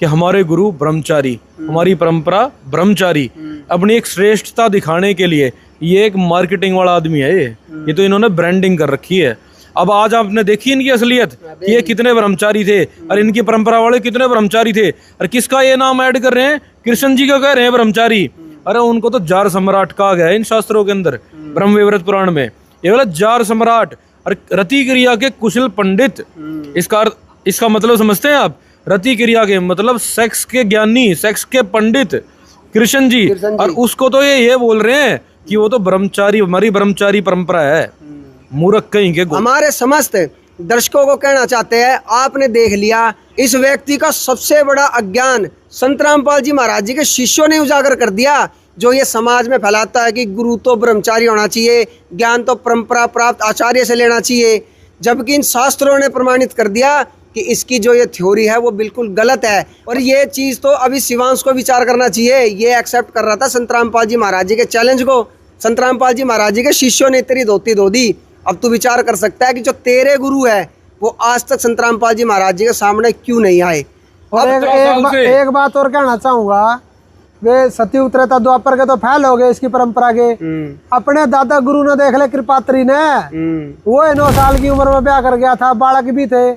कि हमारे गुरु ब्रह्मचारी, हमारी परंपरा ब्रह्मचारी, अपनी एक श्रेष्ठता दिखाने के लिए ये एक मार्केटिंग वाला आदमी है। ये तो इन्होंने ब्रांडिंग कर रखी है। अब आज आपने देखी इनकी असलियत कि ये कितने ब्रह्मचारी थे और इनकी परंपरा वाले कितने ब्रह्मचारी थे। और किसका ये नाम ऐड कर रहे हैं? कृष्ण जी का कह रहे हैं ब्रह्मचारी। अरे उनको तो जार सम्राट कहा गया है इन शास्त्रों के अंदर, ब्रह्म वैवर्त पुराण में। ये बोला जार सम्राट और रति क्रिया के कुशल पंडित। इसका मतलब समझते हैं आप? रति क्रिया के मतलब सेक्स के ज्ञानी, सेक्स के पंडित कृष्ण जी। और उसको तो ये बोल रहे हैं कि वो तो ब्रह्मचारी, हमारी ब्रह्मचारी परंपरा है। मूर्ख कहीं के। हमारे समस्त दर्शकों को कहना चाहते हैं, आपने देख लिया इस व्यक्ति का सबसे बड़ा अज्ञान संत रामपाल जी महाराज जी के शिष्यों ने उजागर कर दिया, जो ये समाज में फैलाता है कि गुरु तो ब्रह्मचारी होना चाहिए, ज्ञान तो परंपरा प्राप्त आचार्य से लेना चाहिए। जबकि इन शास्त्रों ने प्रमाणित कर दिया कि इसकी जो ये थ्योरी है वो बिल्कुल गलत है। और ये चीज़ तो अभी शिवांश को विचार करना चाहिए। ये एक्सेप्ट कर रहा था संत रामपाल जी महाराज जी के चैलेंज को। संत रामपाल जी महाराज जी के शिष्यों ने तेरी धोती धो दी। अब तू विचार कर सकता है कि जो तेरे गुरु है वो आज तक संत रामपाल जी महाराज जी के सामने क्यों नहीं आए। और एक बात और कहना चाहूंगा, वे सतयुग त्रेता द्वापर के तो फैल हो गए इसकी परंपरा के। अपने दादा गुरु ने देख ले कृपात्री ने, वो 9 साल की उम्र में ब्याह कर गया था, बालक भी थे।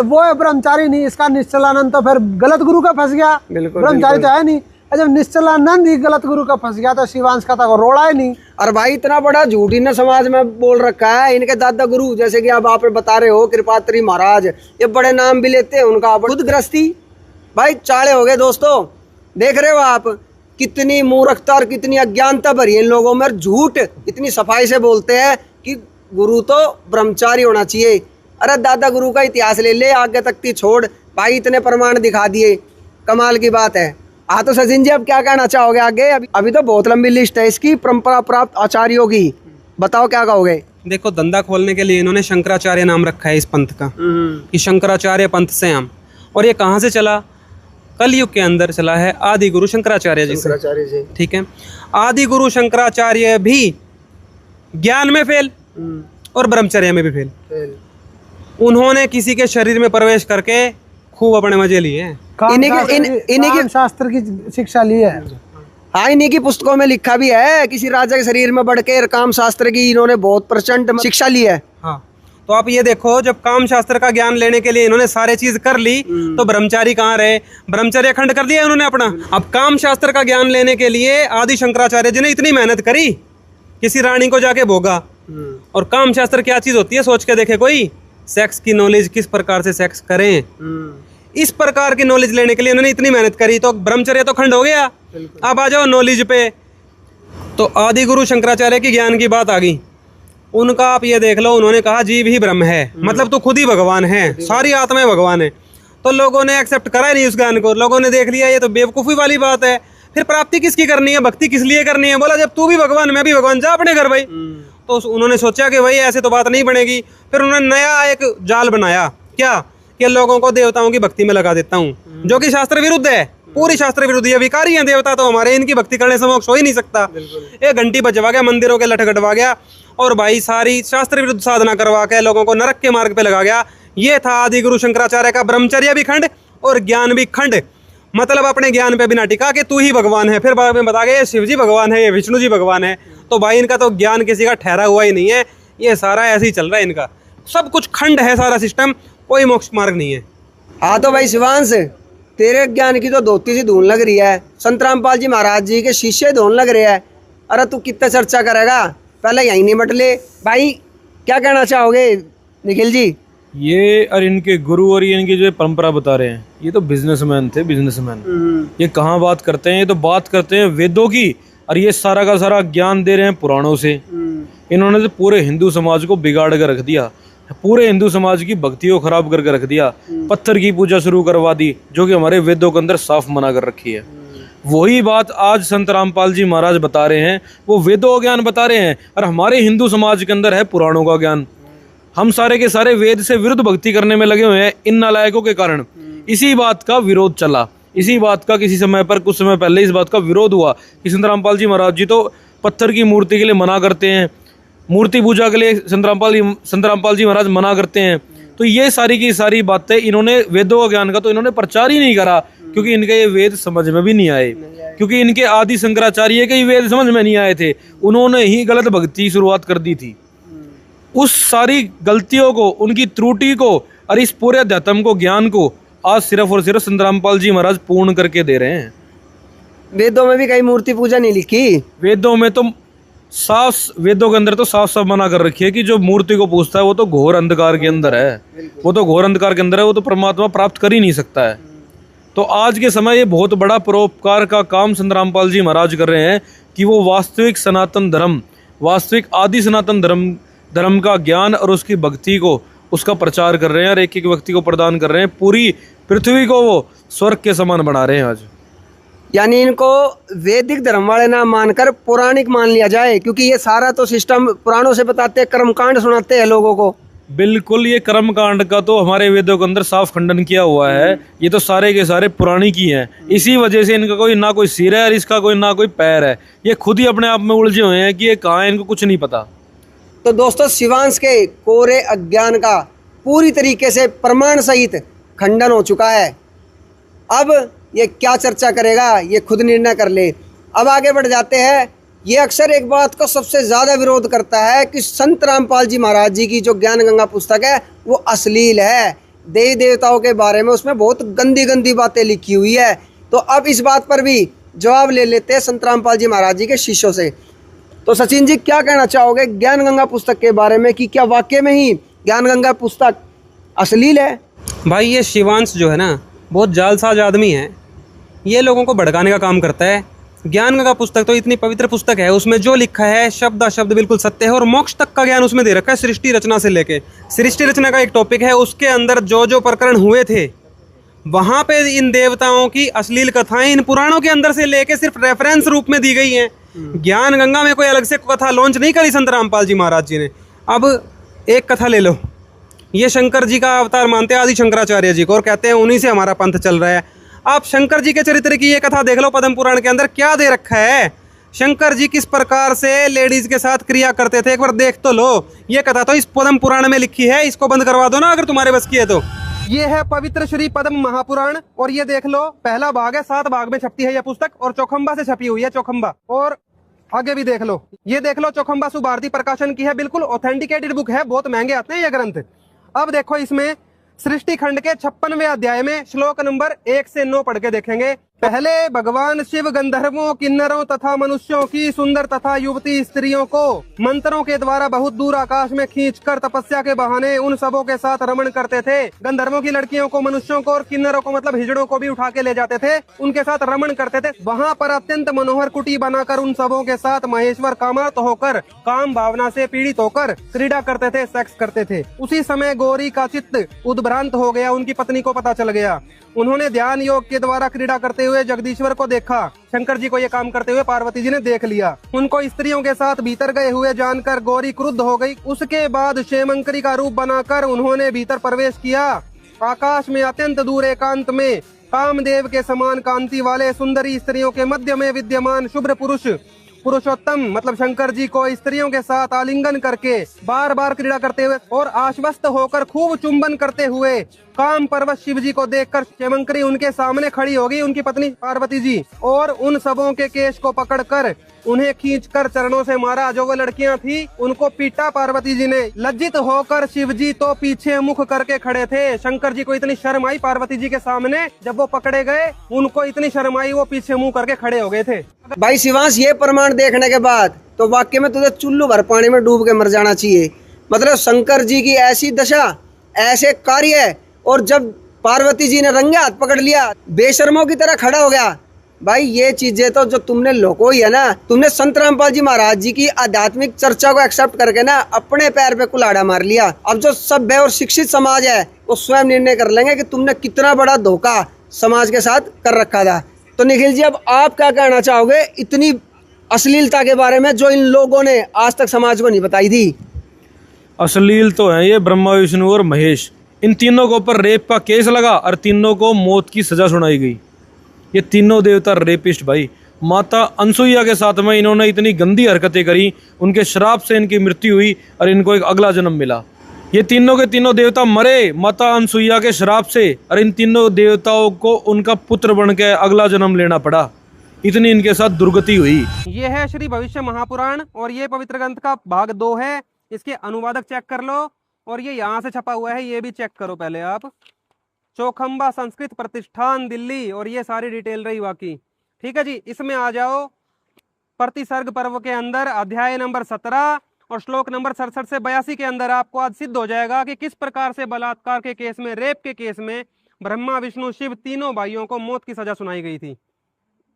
वो ब्रह्मचारी नहीं, इसका निश्चलानंद तो फिर गलत गुरु का फंस गया। ब्रह्मचारी तो है नहीं। जब निश्चलानंद ही गलत गुरु का फंस गया तो शिवांश का तो रोड़ा ही नहीं। और भाई इतना बड़ा झूठ इन्हें समाज में बोल रखा है। इनके दादा गुरु जैसे कि अब आप बता रहे हो कृपात्री महाराज, ये बड़े नाम भी लेते हैं उनका। खुद गृहस्थी भाई चाले हो गए। दोस्तों देख रहे हो आप कितनी मूर्खता और कितनी अज्ञानता भरी इन लोगों में। झूठ इतनी सफाई से बोलते हैं कि गुरु तो ब्रह्मचारी होना चाहिए। अरे दादा गुरु का इतिहास ले ले, आगे तक की छोड़ भाई, इतने प्रमाण दिखा दिए, कमाल की बात है। हाँ तो सचिन जी अब क्या कहना चाहोगे आगे? अभी तो बहुत लंबी लिस्ट है इसकी परंपरा प्राप्त आचार्यों की, बताओ क्या कहोगे? देखो धंधा खोलने के लिए इन्होंने शंकराचार्य नाम रखा है इस पंथ का, कि शंकराचार्य पंथ से हम। और ये कहाँ से चला? कलयुग के अंदर चला है आदि गुरु शंकराचार्य जी से। ठीक है, आदि गुरु शंकराचार्य भी ज्ञान में फेल और ब्रह्मचर्य में भी फेल। उन्होंने किसी के शरीर में प्रवेश करके खूब अपने मजे लिए। इन्हीं शास्त्र की शिक्षा ली है। हाँ इन्हीं की पुस्तकों में लिखा भी है, किसी राजा के शरीर में बढ़ के काम शास्त्र की इन्होंने बहुत प्रचंड शिक्षा ली है। हाँ तो आप ये देखो, जब काम शास्त्र का ज्ञान लेने के लिए इन्होंने सारे चीज कर ली तो ब्रह्मचारी कहाँ रहे? ब्रह्मचर्य खंड कर दिया इन्होंने अपना। अब काम शास्त्र का ज्ञान लेने के लिए आदि शंकराचार्य जी ने इतनी मेहनत करी, किसी रानी को जाके भोगा। और काम शास्त्र क्या चीज होती है सोच के देखे कोई? सेक्स की नॉलेज, किस प्रकार से सेक्स करें, इस प्रकार की नॉलेज लेने के लिए उन्होंने इतनी मेहनत करी। तो ब्रह्मचर्य तो खंड हो गया। अब आ जाओ नॉलेज पे। तो आदि गुरु शंकराचार्य की ज्ञान की बात आ गई। उनका आप ये देख लो, उन्होंने कहा जीव ही ब्रह्म है, मतलब तो खुद ही भगवान है, सारी आत्माएं भगवान है। तो लोगों ने एक्सेप्ट करा नहीं उस ज्ञान को। लोगों ने देख लिया ये तो बेवकूफ़ी वाली बात है। फिर प्राप्ति किसकी करनी है? भक्ति किस लिए करनी है? बोला जब तू भी भगवान मैं भी भगवान, जा अपने घर भाई। तो उन्होंने सोचा कि भाई ऐसे तो बात नहीं बनेगी। फिर उन्होंने नया एक जाल बनाया, क्या कि लोगों को देवताओं की भक्ति में लगा देता हूँ, जो कि शास्त्र विरुद्ध है, पूरी शास्त्र विरुद्ध। ये विकारी हैं देवता तो हमारे, इनकी भक्ति करने से मोक्ष हो ही नहीं सकता। एक घंटी बजवा गया, मंदिरों के लठ गटवा गया और भाई सारी शास्त्र विरुद्ध साधना करवा के लोगों को नरक के मार्ग पे लगा गया। ये था आदि गुरु शंकराचार्य का ब्रह्मचर्य भी खंड और ज्ञान भी खंड। मतलब अपने ज्ञान पे बिना टिका कि तू ही भगवान है। फिर बाद में बता गए ये शिव जी भगवान है, ये विष्णु जी भगवान है। तो भाई इनका तो ज्ञान किसी का ठहरा हुआ ही नहीं है। ये सारा ऐसे ही चल रहा है, इनका सब कुछ खंड है, सारा सिस्टम, कोई मोक्ष मार्ग नहीं है। हाँ तो भाई शिवांश, तेरे ज्ञान की तो धोती सी धून लग रही है, संत रामपाल जी महाराज जी के शिष्य धून लग रहे हैं। अरे तू कितना चर्चा करेगा, पहले यहीं निमट ले। भाई क्या कहना चाहोगे निखिल जी? ये और इनके गुरु और ये इनकी जो परंपरा बता रहे हैं, ये तो बिजनेसमैन थे, बिजनेसमैन। ये कहाँ बात करते हैं? ये तो बात करते हैं वेदों की, और ये सारा का सारा ज्ञान दे रहे हैं पुराणों से। इन्होंने तो पूरे हिंदू समाज को बिगाड़ कर रख दिया। पूरे हिंदू समाज की भक्ति को खराब करके रख दिया, पत्थर की पूजा शुरू करवा दी, जो कि हमारे वेदों के अंदर साफ मना कर रखी है। वही बात आज संत रामपाल जी महाराज बता रहे हैं, वो वेदों का ज्ञान बता रहे हैं और हमारे हिंदू समाज के अंदर है पुराणों का ज्ञान। हम सारे के सारे वेद से विरुद्ध भक्ति करने में लगे हुए हैं इन नालायकों के कारण। इसी बात का विरोध चला, इसी बात का किसी समय पर, कुछ समय पहले इस बात का विरोध हुआ कि संत रामपाल जी महाराज जी तो पत्थर की मूर्ति के लिए मना करते हैं, मूर्ति पूजा के लिए संत रामपाल जी महाराज मना करते हैं। तो ये सारी की सारी बातें इन्होंने वेदों का ज्ञान का तो इन्होंने प्रचार ही नहीं करा, क्योंकि इनके ये वेद समझ में भी नहीं आए, क्योंकि इनके आदि शंकराचार्य के ही वेद समझ में नहीं आए थे। उन्होंने ही गलत भक्ति की शुरुआत कर दी थी। उस सारी गलतियों को, उनकी त्रुटि को और इस पूरे अध्यात्म को, ज्ञान को आज सिर्फ और सिर्फ संत रामपाल जी महाराज पूर्ण करके दे रहे हैं। वेदों में भी कहीं मूर्ति पूजा नहीं लिखी, वेदों में तो साफ, वेदों के अंदर तो साफ साफ मना कर रखी है कि जो मूर्ति को पूजता है वो तो घोर अंधकार के अंदर है, वो तो घोर अंधकार के अंदर है, वो तो परमात्मा प्राप्त कर ही नहीं सकता है। तो आज के समय ये बहुत बड़ा परोपकार का काम संत रामपाल जी महाराज कर रहे हैं कि वो वास्तविक सनातन धर्म, वास्तविक आदि सनातन धर्म का ज्ञान और उसकी भक्ति को, उसका प्रचार कर रहे हैं और एक एक व्यक्ति को प्रदान कर रहे हैं। पूरी पृथ्वी को वो स्वर्ग के समान बना रहे हैं आज। यानी इनको वैदिक धर्म वाले ना मानकर पौराणिक मान लिया जाए, क्योंकि ये सारा तो सिस्टम पुराणों से बताते हैं, कर्मकांड सुनाते हैं लोगों को। बिल्कुल, ये कर्मकांड का तो हमारे वेदों के अंदर साफ खंडन किया हुआ है। ये तो सारे के सारे पुराणी की हैं, इसी वजह से इनका कोई ना कोई सिर है और इसका कोई ना कोई पैर है। ये खुद ही अपने आप में उलझे हुए हैं कि ये कहाँ है, इनको कुछ नहीं पता। तो दोस्तों, शिवांश के कोरे अज्ञान का पूरी तरीके से प्रमाण सहित खंडन हो चुका है। अब ये क्या चर्चा करेगा, ये खुद निर्णय कर ले। अब आगे बढ़ जाते हैं। ये अक्सर एक बात को सबसे ज़्यादा विरोध करता है कि संत रामपाल जी महाराज जी की जो ज्ञान गंगा पुस्तक है वो अश्लील है, देवी देवताओं के बारे में उसमें बहुत गंदी गंदी बातें लिखी हुई है। तो अब इस बात पर भी जवाब ले लेते हैं संत रामपाल जी महाराज जी के शिष्यों से। तो सचिन जी, क्या कहना चाहोगे ज्ञान गंगा पुस्तक के बारे में, कि क्या वाकई में ही ज्ञान गंगा पुस्तक अश्लील है? भाई, ये शिवांश जो है ना, बहुत जालसाज आदमी है, ये लोगों को भड़काने का काम करता है। ज्ञान गंगा पुस्तक तो इतनी पवित्र पुस्तक है, उसमें जो लिखा है शब्द शब्द बिल्कुल सत्य है और मोक्ष तक का ज्ञान उसमें दे रखा है, सृष्टि रचना से लेके। सृष्टि रचना का एक टॉपिक है, उसके अंदर जो जो प्रकरण हुए थे वहाँ पे इन देवताओं की अश्लील कथाएं इन पुराणों के अंदर से लेके सिर्फ रेफरेंस रूप में दी गई हैं। ज्ञान गंगा में कोई अलग से कथा लॉन्च नहीं करी संत रामपाल जी महाराज जी ने। अब एक कथा ले लो, ये शंकर जी का अवतार मानते हैं आदि शंकराचार्य जी को और कहते हैं उन्हीं से हमारा पंथ चल रहा है। आप शंकर जी के चरित्र की ये कथा देख लो, पद्म पुराण के अंदर क्या दे रखा है, शंकर जी किस प्रकार से लेडीज के साथ क्रिया करते थे, एक बार देख तो लो। ये कथा तो इस पद्म पुराण में लिखी है, इसको बंद करवा दो ना अगर तुम्हारे बस की है तो। ये है पवित्र श्री पद्म महापुराण और ये देख लो, पहला भाग है, 7 भाग में छपती है यह पुस्तक और चौखंबा से छपी हुई है, चौखंबा। और आगे भी देख लो, ये देख लो, चौखंबा सुभारती प्रकाशन की है, बिल्कुल ऑथेंटिकेटेड बुक है, बहुत महंगे आते हैं ये ग्रंथ। अब देखो, इसमें सृष्टि खंड के 56वें अध्याय में श्लोक नंबर 1 से 9 पढ़ के देखेंगे। पहले भगवान शिव गंधर्वों, किन्नरों तथा मनुष्यों की सुंदर तथा युवती स्त्रियों को मंत्रों के द्वारा बहुत दूर आकाश में खींचकर तपस्या के बहाने उन सबों के साथ रमण करते थे। गंधर्वों की लड़कियों को, मनुष्यों को और किन्नरों को मतलब हिजड़ों को भी उठा के ले जाते थे, उनके साथ रमण करते थे। वहाँ पर अत्यंत मनोहर कुटी बनाकर उन सबों के साथ महेश्वर कामार्थ होकर, काम भावना से पीड़ित होकर क्रीड़ा करते थे, सेक्स करते थे। उसी समय गौरी का चित्त उद्भ्रांत हो गया, उनकी पत्नी को पता चल गया। उन्होंने ध्यान योग के द्वारा क्रीड़ा करते हुए जगदीश्वर को देखा। शंकर जी को ये काम करते हुए पार्वती जी ने देख लिया। उनको स्त्रियों के साथ भीतर गए हुए जानकर गौरी क्रुद्ध हो गई। उसके बाद क्षेमंकरी का रूप बनाकर उन्होंने भीतर प्रवेश किया। आकाश में अत्यंत दूर एकांत में कामदेव के समान कांति वाले सुंदरी स्त्रियों के मध्य में विद्यमान शुभ्र पुरुषोत्तम मतलब शंकर जी को स्त्रियों के साथ आलिंगन करके बार बार क्रीड़ा करते हुए और आश्वस्त होकर खूब चुंबन करते हुए काम पर्वत शिव जी को देखकर क्षेमंकरी उनके सामने खड़ी होगी, उनकी पत्नी पार्वती जी, और उन सबों के केश को पकड़कर उन्हें खींचकर चरणों से मारा। जो वो लड़कियां थी उनको पीटा पार्वती जी ने। लज्जित होकर शिव जी तो पीछे मुख करके खड़े थे। शंकर जी को इतनी शर्म आई पार्वती जी के सामने, जब वो पकड़े गए उनको इतनी शर्म आई, वो पीछे मुंह करके खड़े हो गए थे। भाई शिवांश, ये प्रमाण देखने के बाद तो वाकई में तुझे चुल्लू भर पानी में डूब के मर जाना चाहिए। मतलब शंकर जी की ऐसी दशा, ऐसे कार्य, और जब पार्वती जी ने रंगे हाथ पकड़ लिया, बेशर्मों की तरह खड़ा हो गया, भाई ये चीजें तो जो तुमने लोकोई है ना, तुमने संत रामपाल जी महाराज जी की आध्यात्मिक चर्चा को एक्सेप्ट करके ना अपने पैर पे कुल्हाड़ा मार लिया। अब जो सभ्य और शिक्षित समाज है वो स्वयं निर्णय कर लेंगे कि तुमने कितना बड़ा धोखा समाज के साथ कर रखा था। तो निखिल जी, अब आप क्या कहना चाहोगे इतनी अश्लीलता के बारे में जो इन लोगों ने आज तक समाज को नहीं बताई थी? अश्लील तो है ये ब्रह्मा, विष्णु और महेश, इन तीनों के ऊपर रेप का केस लगा और तीनों को मौत की सजा सुनाई गई। ये तीनों देवता रेपिस्ट भाई। माता अनसुईया के साथ में इन्होंने इतनी गंदी हरकतें करी, उनके श्राप से इनकी मृत्यु हुई और इनको एक अगला जन्म मिला। ये तीनों के तीनों देवता मरे माता अनसुईया के श्राप से, और इन तीनों देवताओं को उनका पुत्र बन के अगला जन्म लेना पड़ा। इतनी इनके साथ दुर्गति हुई। ये है श्री भविष्य महापुराण और ये पवित्र ग्रंथ का भाग 2 है। इसके अनुवादक चेक कर लो और ये यहाँ से छपा हुआ है, ये भी चेक करो पहले आप। चौखंबा संस्कृत प्रतिष्ठान दिल्ली, और ये सारी डिटेल रही बाकी। ठीक है जी, इसमें आ जाओ। प्रतिसर्ग पर्व के अंदर अध्याय नंबर 17 और श्लोक नंबर 67 से 82 के अंदर आपको आज सिद्ध हो जाएगा कि किस प्रकार से बलात्कार के केस में, रेप के केस में ब्रह्मा विष्णु शिव तीनों भाइयों को मौत की सजा सुनाई गई थी।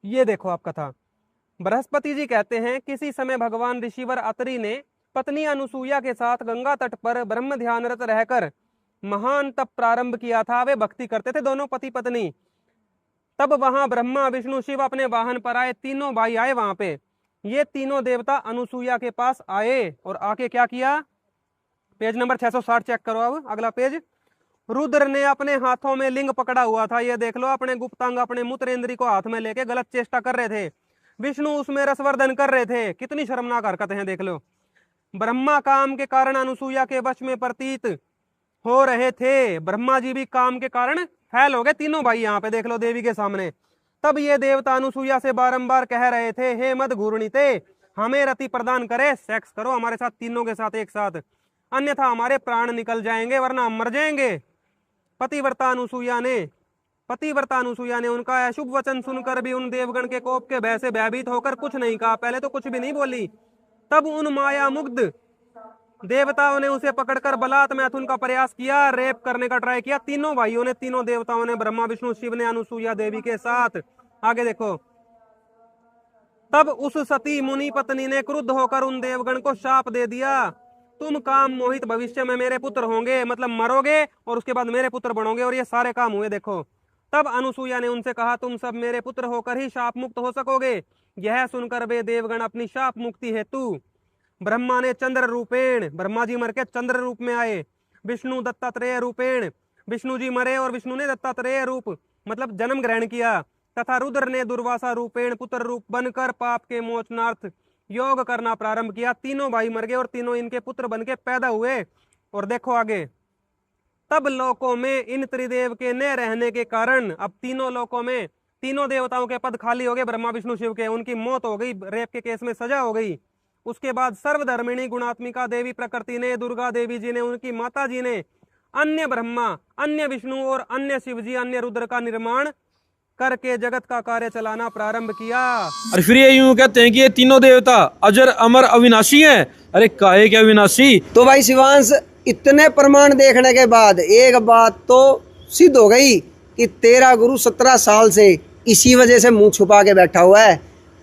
ये देखो आप कथा। बृहस्पति जी कहते हैं किसी समय भगवान ऋषिवर अत्रि ने पत्नी अनुसूया के साथ गंगा तट पर ब्रह्म ध्यानरत रहकर महान तप प्रारंभ किया था। वे भक्ति करते थे दोनों पति पत्नी। तब वहां ब्रह्मा विष्णु शिव अपने वाहन पर आए, तीनों भाई आए वहां पे। ये तीनों देवता अनुसूया के पास आए और आके क्या किया? पेज नंबर 660 चेक करो। अब अगला पेज। रुद्र ने अपने हाथों में लिंग पकड़ा हुआ था, ये देख लो। अपने गुप्तांग अपने मूत्रेंद्री को हाथ में लेके गलत चेष्टा कर रहे थे। विष्णु उसमें रसवर्धन कर रहे थे। कितनी शर्मनाक हरकत है, देख लो। ब्रह्मा काम के कारण अनुसूया के वश में प्रतीत हो रहे थे। ब्रह्मा जी भी काम के कारण फैल हो गए, तीनों भाई यहाँ पे देख लो देवी के सामने। तब ये देवता अनुसूया से बारंबार कह रहे थे, हे मद घूर्णिते, हमें रति प्रदान करे, सेक्स करो हमारे साथ, तीनों के साथ एक साथ, अन्यथा हमारे प्राण निकल जाएंगे, वरना हम मर जाएंगे। पतिव्रता अनुसूया ने उनका अशुभ वचन सुनकर भी उन देवगण के कोप के भय से भयभीत होकर कुछ नहीं कहा। पहले तो कुछ भी नहीं बोली। तब उन माया मुग्ध देवताओं ने उसे पकड़कर बलात् मैथुन का प्रयास किया, रेप करने का ट्राई किया। तीनों भाइयों ने, तीनों देवताओं ने, ब्रह्मा विष्णु शिव ने अनुसूया देवी के साथ। आगे देखो। तब उस सती मुनि पत्नी ने क्रुद्ध होकर उन देवगण को शाप दे दिया, तुम काम मोहित भविष्य में मेरे पुत्र होंगे, मतलब मरोगे और उसके बाद मेरे पुत्र बनोगे। और ये सारे काम हुए देखो। तब अनुसूया ने उनसे कहा, तुम सब मेरे पुत्र होकर ही शाप मुक्त हो सकोगे। यह सुनकर वे देवगण अपनी शाप मुक्ति हेतु ब्रह्मा ने चंद्र रूपेण, ब्रह्मा जी मर के चंद्र रूप में आए। विष्णु दत्तात्रेय रूपेण, विष्णु जी मरे और विष्णु ने दत्तात्रेय रूप मतलब जन्म ग्रहण किया। तथा रुद्र ने दुर्वासा रूपेण पुत्र रूप बनकर पाप के मोचनार्थ योग करना प्रारंभ किया। तीनों भाई मर गए और तीनों इनके पुत्र बनके पैदा हुए। और देखो आगे। तब लोकों में इन त्रिदेव के न रहने के कारण अब तीनों लोकों में तीनों देवताओं के पद खाली हो गए, ब्रह्मा विष्णु शिव के। उनकी मौत हो गई, रेप के केस में सजा हो गई। उसके बाद सर्वधर्मिणी गुणात्मिका देवी प्रकृति ने, दुर्गा देवी जी ने, उनकी माता जी ने अन्य ब्रह्मा, अन्य विष्णु और अन्य शिव जी, अन्य रुद्र का निर्माण करके जगत का कार्य चलाना प्रारंभ किया। और फिर ये यूं कहते हैं कि ये तीनों देवता अजर अमर अविनाशी हैं। अरे काहे क्या अविनाशी? तो भाई शिवांश, इतने प्रमाण देखने के बाद एक बात तो सिद्ध हो गई कि तेरा गुरु 17 साल से इसी वजह से मुंह छुपा के बैठा हुआ है,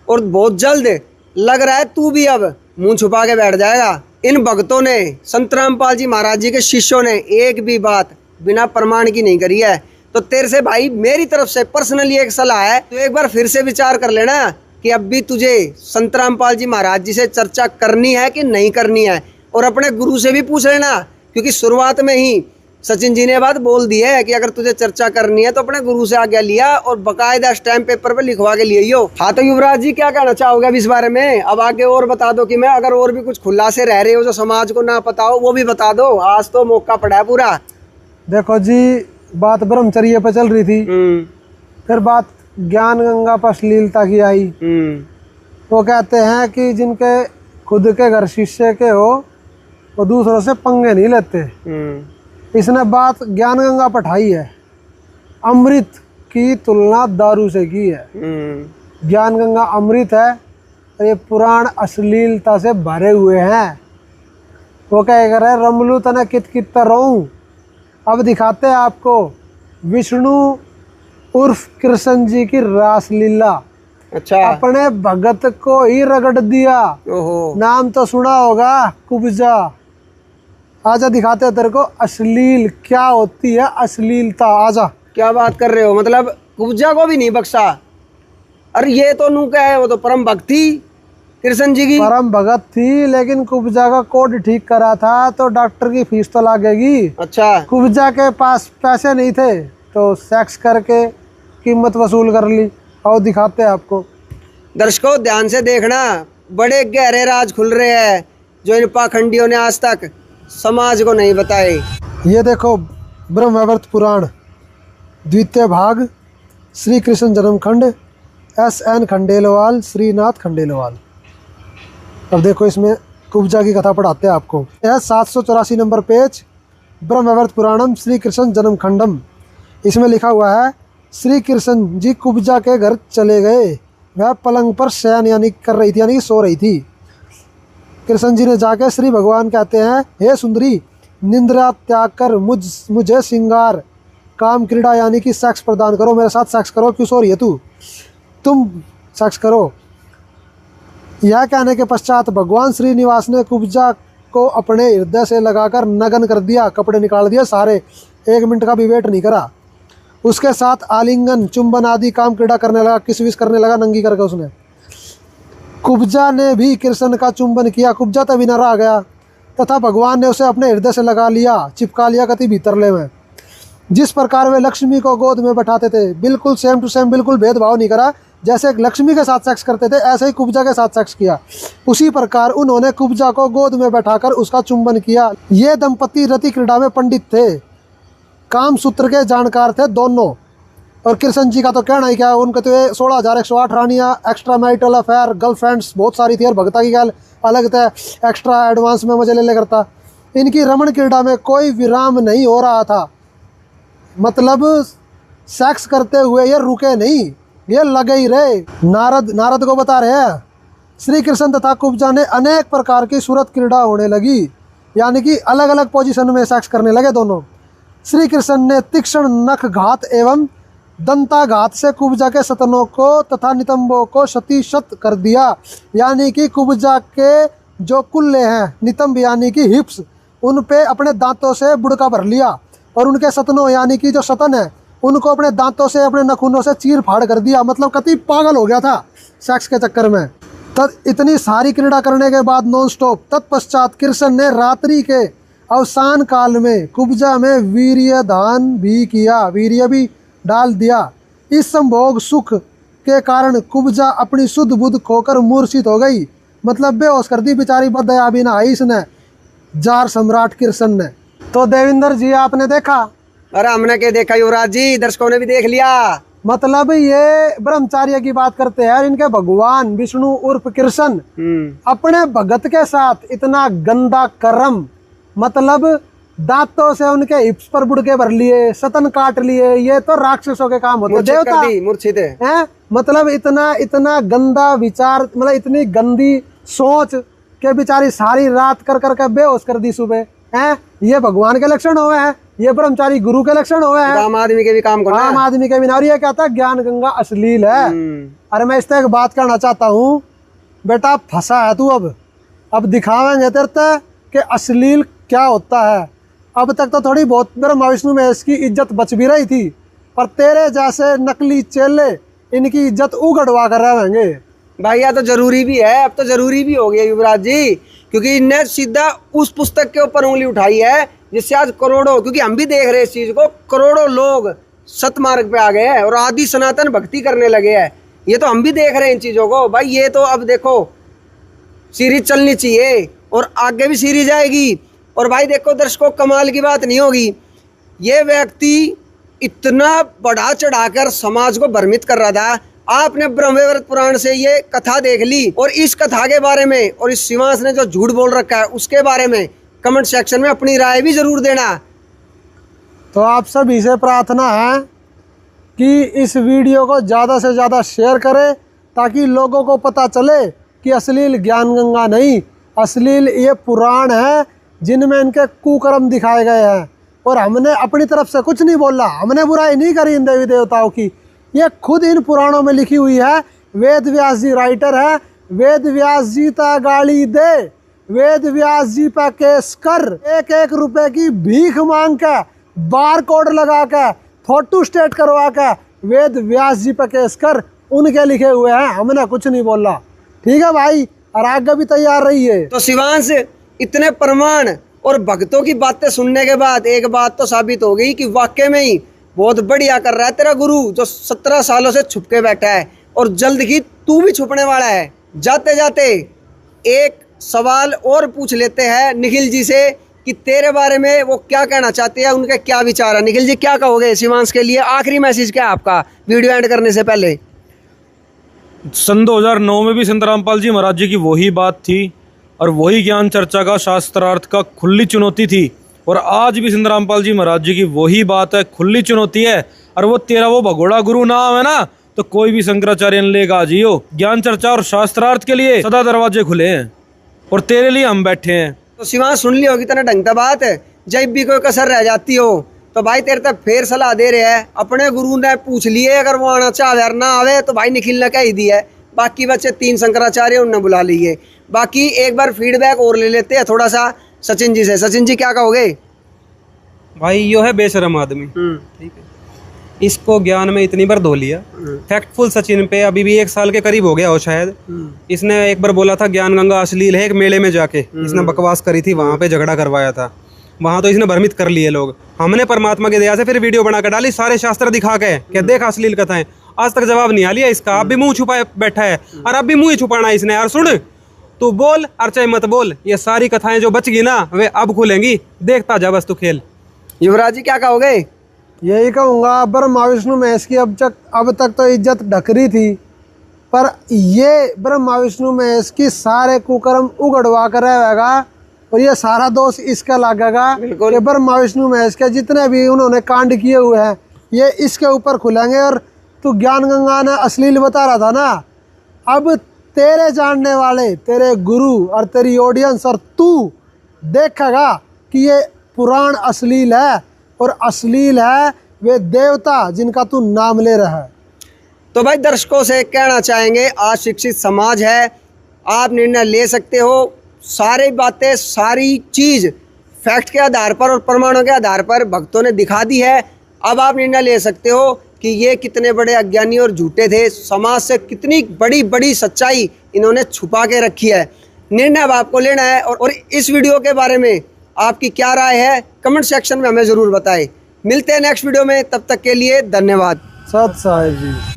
और बहुत जल्द लग रहा है तू भी अब मुंह छुपा के बैठ जाएगा। इन भक्तों ने, संत रामपाल जी महाराज जी के शिष्यों ने एक भी बात बिना प्रमाण की नहीं करी है। तो तेरे से भाई मेरी तरफ से पर्सनली एक सलाह है, तो एक बार फिर से विचार कर लेना कि अब भी तुझे संत रामपाल जी महाराज जी से चर्चा करनी है कि नहीं करनी है। और अपने गुरु से भी पूछ लेना, क्योंकि शुरुआत में ही सचिन जी ने बात बोल दी है कि अगर तुझे चर्चा करनी है तो अपने गुरु से आज्ञा लिया और बकायदा स्टैम्प पेपर पे लिखवा के लिए हो। हाँ तो युवराज जी क्या कहना चाहोगे अब इस बारे में? अब आगे और बता दो कि मैं अगर और भी कुछ खुलासे रह रहे हो जो समाज को ना पता हो वो भी बता दो, आज तो मौका पड़ा है पूरा। देखो जी, बात ब्रह्मचर्य पे चल रही थी, फिर बात ज्ञान गंगा पर अश्लीलता की आई। वो कहते हैं कि जिनके खुद के घर शिष्य के हो वो दूसरों से पंगे नहीं लेते। इसने बात ज्ञान गंगा पठाई है, अमृत की तुलना दारू से की है। ज्ञान गंगा अमृत है, ये पुराण अश्लीलता से भरे हुए हैं। वो क्या कर रहे हैं, रमलू तने कित कित रहूं। अब दिखाते हैं आपको, विष्णु उर्फ कृष्ण जी की रासलीला। अच्छा, अपने भगत को ही रगड़ दिया। ओहो, नाम तो सुना होगा, कुब्जा। आजा दिखाते हैं तेरे को अश्लील क्या होती है, अश्लीलता। आजा। क्या बात कर रहे हो, मतलब कुब्जा को भी नहीं बख्शा। अरे ये तो नू क्या है, वो तो परम भक्ति कृष्ण जी की परम भगत थी, लेकिन कुब्जा का कोड ठीक करा था तो डॉक्टर की फीस तो लगेगी। अच्छा, कुब्जा के पास पैसे नहीं थे तो सेक्स करके कीमत वसूल कर ली। और दिखाते हैं आपको। दर्शकों ध्यान से देखना, बड़े गहरे राज खुल रहे हैं जो इन पाखंडियों ने आज तक समाज को नहीं बताए। ये देखो ब्रह्मवैवर्त पुराण द्वितीय भाग, श्री कृष्ण जन्मखंड, SN खंडेलवाल, श्रीनाथ खंडेलवाल। अब देखो इसमें कुब्जा की कथा पढ़ाते हैं आपको। यह 784 नंबर पेज, ब्रह्मवैवर्त पुराणम श्री कृष्ण जन्मखंडम। इसमें लिखा हुआ है, श्री कृष्ण जी कुब्जा के घर चले गए। वह पलंग पर शयन यानी कर रही थी, यानी सो रही थी। कृष्ण जी ने जाकर श्री भगवान कहते हैं, हे सुंदरी, निंद्रा त्याग कर मुझे श्रृंगार काम क्रीड़ा यानी कि सेक्स प्रदान करो, मेरे साथ सेक्स करो। क्यों सो रही है तू, तुम सेक्स करो। यह कहने के पश्चात भगवान श्रीनिवास ने कुब्जा को अपने हृदय से लगाकर नग्न कर दिया, कपड़े निकाल दिए सारे, 1 मिनट का भी वेट नहीं करा। उसके साथ आलिंगन, चुंबन आदि काम क्रीड़ा करने लगा, किस विस करने लगा नंगी करके उसने। कुब्जा ने भी कृष्ण का चुंबन किया। कुब्जा तभी न रह गया तथा भगवान ने उसे अपने हृदय से लगा लिया, चिपका लिया कति भीतरले में। जिस प्रकार वे लक्ष्मी को गोद में बैठाते थे, बिल्कुल सेम टू सेम, बिल्कुल भेदभाव नहीं करा। जैसे लक्ष्मी के साथ सेक्स करते थे ऐसे ही कुब्जा के साथ सेक्स किया। उसी प्रकार उन्होंने कुब्जा को गोद में बैठाकर उसका चुंबन किया। ये दंपति रति क्रीड़ा में पंडित थे, काम सूत्र के जानकार थे दोनों। और कृष्ण जी का तो कहना ही क्या, उनके तो 16,108 रानियाँ, एक्स्ट्रा मैरिटल अफेयर, गर्लफ्रेंड्स बहुत सारी थी। और भगता की गैल अलग थे, एक्स्ट्रा एडवांस में मजे ले करता। इनकी रमण क्रीड़ा में कोई विराम नहीं हो रहा था, मतलब सेक्स करते हुए ये रुके नहीं, ये लगे ही रहे। नारद को बता रहे हैं, श्री कृष्ण तथा कुब्जा ने अनेक प्रकार की सूरत क्रीड़ा होने लगी, यानी कि अलग अलग पोजीशन में सेक्स करने लगे दोनों। श्री कृष्ण ने तीक्ष्ण नख घात एवं दंताघात से कुब्जा के सतनों को तथा नितंबों को क्षतिशत कर दिया, यानी कि कुब्जा के जो कुल्ले हैं, नितंब यानी कि हिप्स, उन पे अपने दांतों से बुड़का भर लिया। और उनके सतनों यानी कि जो सतन है, उनको अपने दांतों से, अपने नखूनों से चीर फाड़ कर दिया। मतलब कति पागल हो गया था सेक्स के चक्कर में। तब इतनी सारी क्रीड़ा करने के बाद नॉन स्टॉप, तत्पश्चात कृष्ण ने रात्रि के अवसान काल में कुब्जा में वीर्य दान भी किया, वीर्य भी डाल दिया। इस संभोग सुख के कारण कुब्जा अपनी शुद्ध बुद्ध खोकर मूर्छित हो गई, मतलब बेहोश कर दी बेचारी, बदया भी ना आई इसने, जार सम्राट कृष्ण ने। तो देवेंद्र जी आपने देखा? अरे हमने क्या देखा युवराज जी, दर्शकों ने भी देख लिया। मतलब ये ब्रह्मचार्य की बात करते हैं, इनके भगवान विष्णु उर्फ कृष्ण अपने भगत के साथ इतना गंदा कर्म, मतलब दांतों से उनके हिप्स पर बुड़के भर लिए, सतन काट लिए, ये तो राक्षसों के काम होते, देवता मूर्छित है। मतलब इतना गंदा विचार, मतलब इतनी गंदी सोच के बेचारी सारी रात कर करके बेहोश कर दी सुबह हैं। ये भगवान के लक्षण हुए हैं, ये ब्रह्मचारी गुरु के लक्षण हुए हैं, आम आदमी के भी काम को, आम आदमी के भी। और ये कहता है ज्ञान गंगा अश्लील है। अरे मैं इस तरह एक बात कहना चाहता हूँ, बेटा फंसा है तू, अब दिखावेंगे तेरे कि अश्लील क्या होता है। अब तक तो थोड़ी बहुत ब्रह्मा विष्णु में इसकी इज्जत बच भी रही थी, पर तेरे जैसे नकली चेले इनकी इज्जत उगड़वा कर रहेंगे। भाई यह तो जरूरी भी है, अब तो जरूरी भी हो गया युवराज जी, क्योंकि इनने सीधा उस पुस्तक के ऊपर उंगली उठाई है जिससे आज करोड़ों, क्योंकि हम भी देख रहे हैं इस चीज को, करोड़ों लोग सतमार्ग पे आ गए हैं और आदि सनातन भक्ति करने लगे हैं। ये तो हम भी देख रहे हैं इन चीजों को। भाई ये तो अब देखो सीरीज चलनी चाहिए और आगे भी सीरीज आएगी। और भाई देखो दर्शकों, कमाल की बात नहीं होगी, ये व्यक्ति इतना बढ़ा चढ़ाकर समाज को भ्रमित कर रहा था। आपने ब्रह्मवैवर्त पुराण से ये कथा देख ली, और इस कथा के बारे में और इस शिवांश ने जो झूठ बोल रखा है उसके बारे में कमेंट सेक्शन में अपनी राय भी जरूर देना। तो आप सभी से प्रार्थना है कि इस वीडियो को ज़्यादा से ज़्यादा शेयर करें, ताकि लोगों को पता चले कि अश्लील ज्ञान गंगा नहीं, अश्लील ये पुराण है जिनमें इनके कुकर्म दिखाए गए हैं। और हमने अपनी तरफ से कुछ नहीं बोला, हमने बुराई नहीं करी इन देवी देवताओं की, ये खुद इन पुराणों में लिखी हुई है। वेद व्यास जी राइटर है। वेद व्यास जी ता गाली दे, वेद व्यास जी पे केस कर, 1-1 रुपए की भीख मांग के, बार कोड लगा के, फोटो स्टेट करवा के वेद व्यास जी पे केस कर, उनके लिखे हुए हैं। हमने कुछ नहीं बोला। ठीक है भाई, और आगे भी तैयार रहिए। तो शिवांश, इतने प्रमाण और भक्तों की बातें सुनने के बाद एक बात तो साबित हो गई कि वाकई में ही बहुत बढ़िया कर रहा है तेरा गुरु, जो 17 सालों से छुप के बैठा है, और जल्द ही तू भी छुपने वाला है। जाते जाते एक सवाल और पूछ लेते हैं निखिल जी से कि तेरे बारे में वो क्या कहना चाहते हैं, उनके क्या विचार है। निखिल जी, क्या कहोगे शिवांश के लिए? आखिरी मैसेज क्या है आपका वीडियो एंड करने से पहले? सन 2009 में भी संत रामपाल जी महाराज जी की वही बात थी और वही ज्ञान चर्चा का, शास्त्रार्थ का खुली चुनौती थी, और आज भी संत रामपाल जी महाराज जी की वही बात है, खुली चुनौती है। और वो तेरा वो भगोड़ा गुरु नाम है ना, तो कोई भी शंकराचार्य लेगा जियो। ज्ञान चर्चा और शास्त्रार्थ के लिए सदा दरवाजे खुले हैं और तेरे लिए हम बैठे हैं। तो शिवांश, सुन ली होगी तेना ढंग बात है। जब भी कोई कसर रह जाती हो तो भाई तेरे तक फिर सलाह दे रहे हैं। अपने गुरु ने पूछ लिए, अगर वो आना चाहे और ना आवे तो भाई निखिल ने कह ही दी है। बाकी बच्चे 3 शंकराचार्य उन्होंने बुला लिए। बाकी एक बार फीडबैक और ले लेते हैं थोड़ा सा सचिन जी से। सचिन जी, क्या कहोगे? भाई यो है बेशरम आदमी, ठीक है, इसको ज्ञान में इतनी बार धो लिया। फैक्टफुल सचिन पे अभी भी 1 साल के करीब हो गया हो शायद। इसने एक बार बोला था ज्ञान गंगा अश्लील है, एक मेले में जाके इसने बकवास करी थी, वहां पे झगड़ा करवाया था, वहां तो इसने भ्रमित कर लिए लोग। हमने परमात्मा की दया से फिर वीडियो बना कर डाली, सारे शास्त्र दिखा के क्या देख अश्लील कथाएं। आज तक जवाब नहीं आ लिया इसका, अब भी मुंह छुपाए बैठा है, और अब भी मुंह ही छुपाना है इसने। यार सुन, तू बोल और चाहे मत बोल, ये सारी कथाएं जो बच गई ना वे अब खुलेंगी, देखता जा बस तू खेल। युवराज जी, क्या कहोगे? यही कहूँगा, ब्रह्मा विष्णु महेश की अब तक तो इज्जत ढकरी थी, पर ये ब्रह्मा विष्णु महेश की सारे कुकर्म उगड़वा कर रहेगा, और ये सारा दोष इसका लगेगा कि ब्रह्मा विष्णु महेश के जितने भी उन्होंने कांड किए हुए हैं ये इसके ऊपर खुलेंगे। और तू ज्ञान गंगा ने अश्लील बता रहा था ना, अब तेरे जानने वाले, तेरे गुरु और तेरी ऑडियंस और तू देखेगा कि ये पुराण अश्लील है, और अश्लील है वे देवता जिनका तू नाम ले रहा है। तो भाई दर्शकों से कहना चाहेंगे, आज शिक्षित समाज है, आप निर्णय ले सकते हो। सारी बातें, सारी चीज़ फैक्ट के आधार पर और प्रमाणों के आधार पर भक्तों ने दिखा दी है। अब आप निर्णय ले सकते हो कि ये कितने बड़े अज्ञानी और झूठे थे, समाज से कितनी बड़ी बड़ी सच्चाई इन्होंने छुपा के रखी है। निर्णय अब आपको लेना है। और इस वीडियो के बारे में आपकी क्या राय है कमेंट सेक्शन में हमें ज़रूर बताएं। मिलते हैं नेक्स्ट वीडियो में, तब तक के लिए धन्यवाद। सत साहिब जी।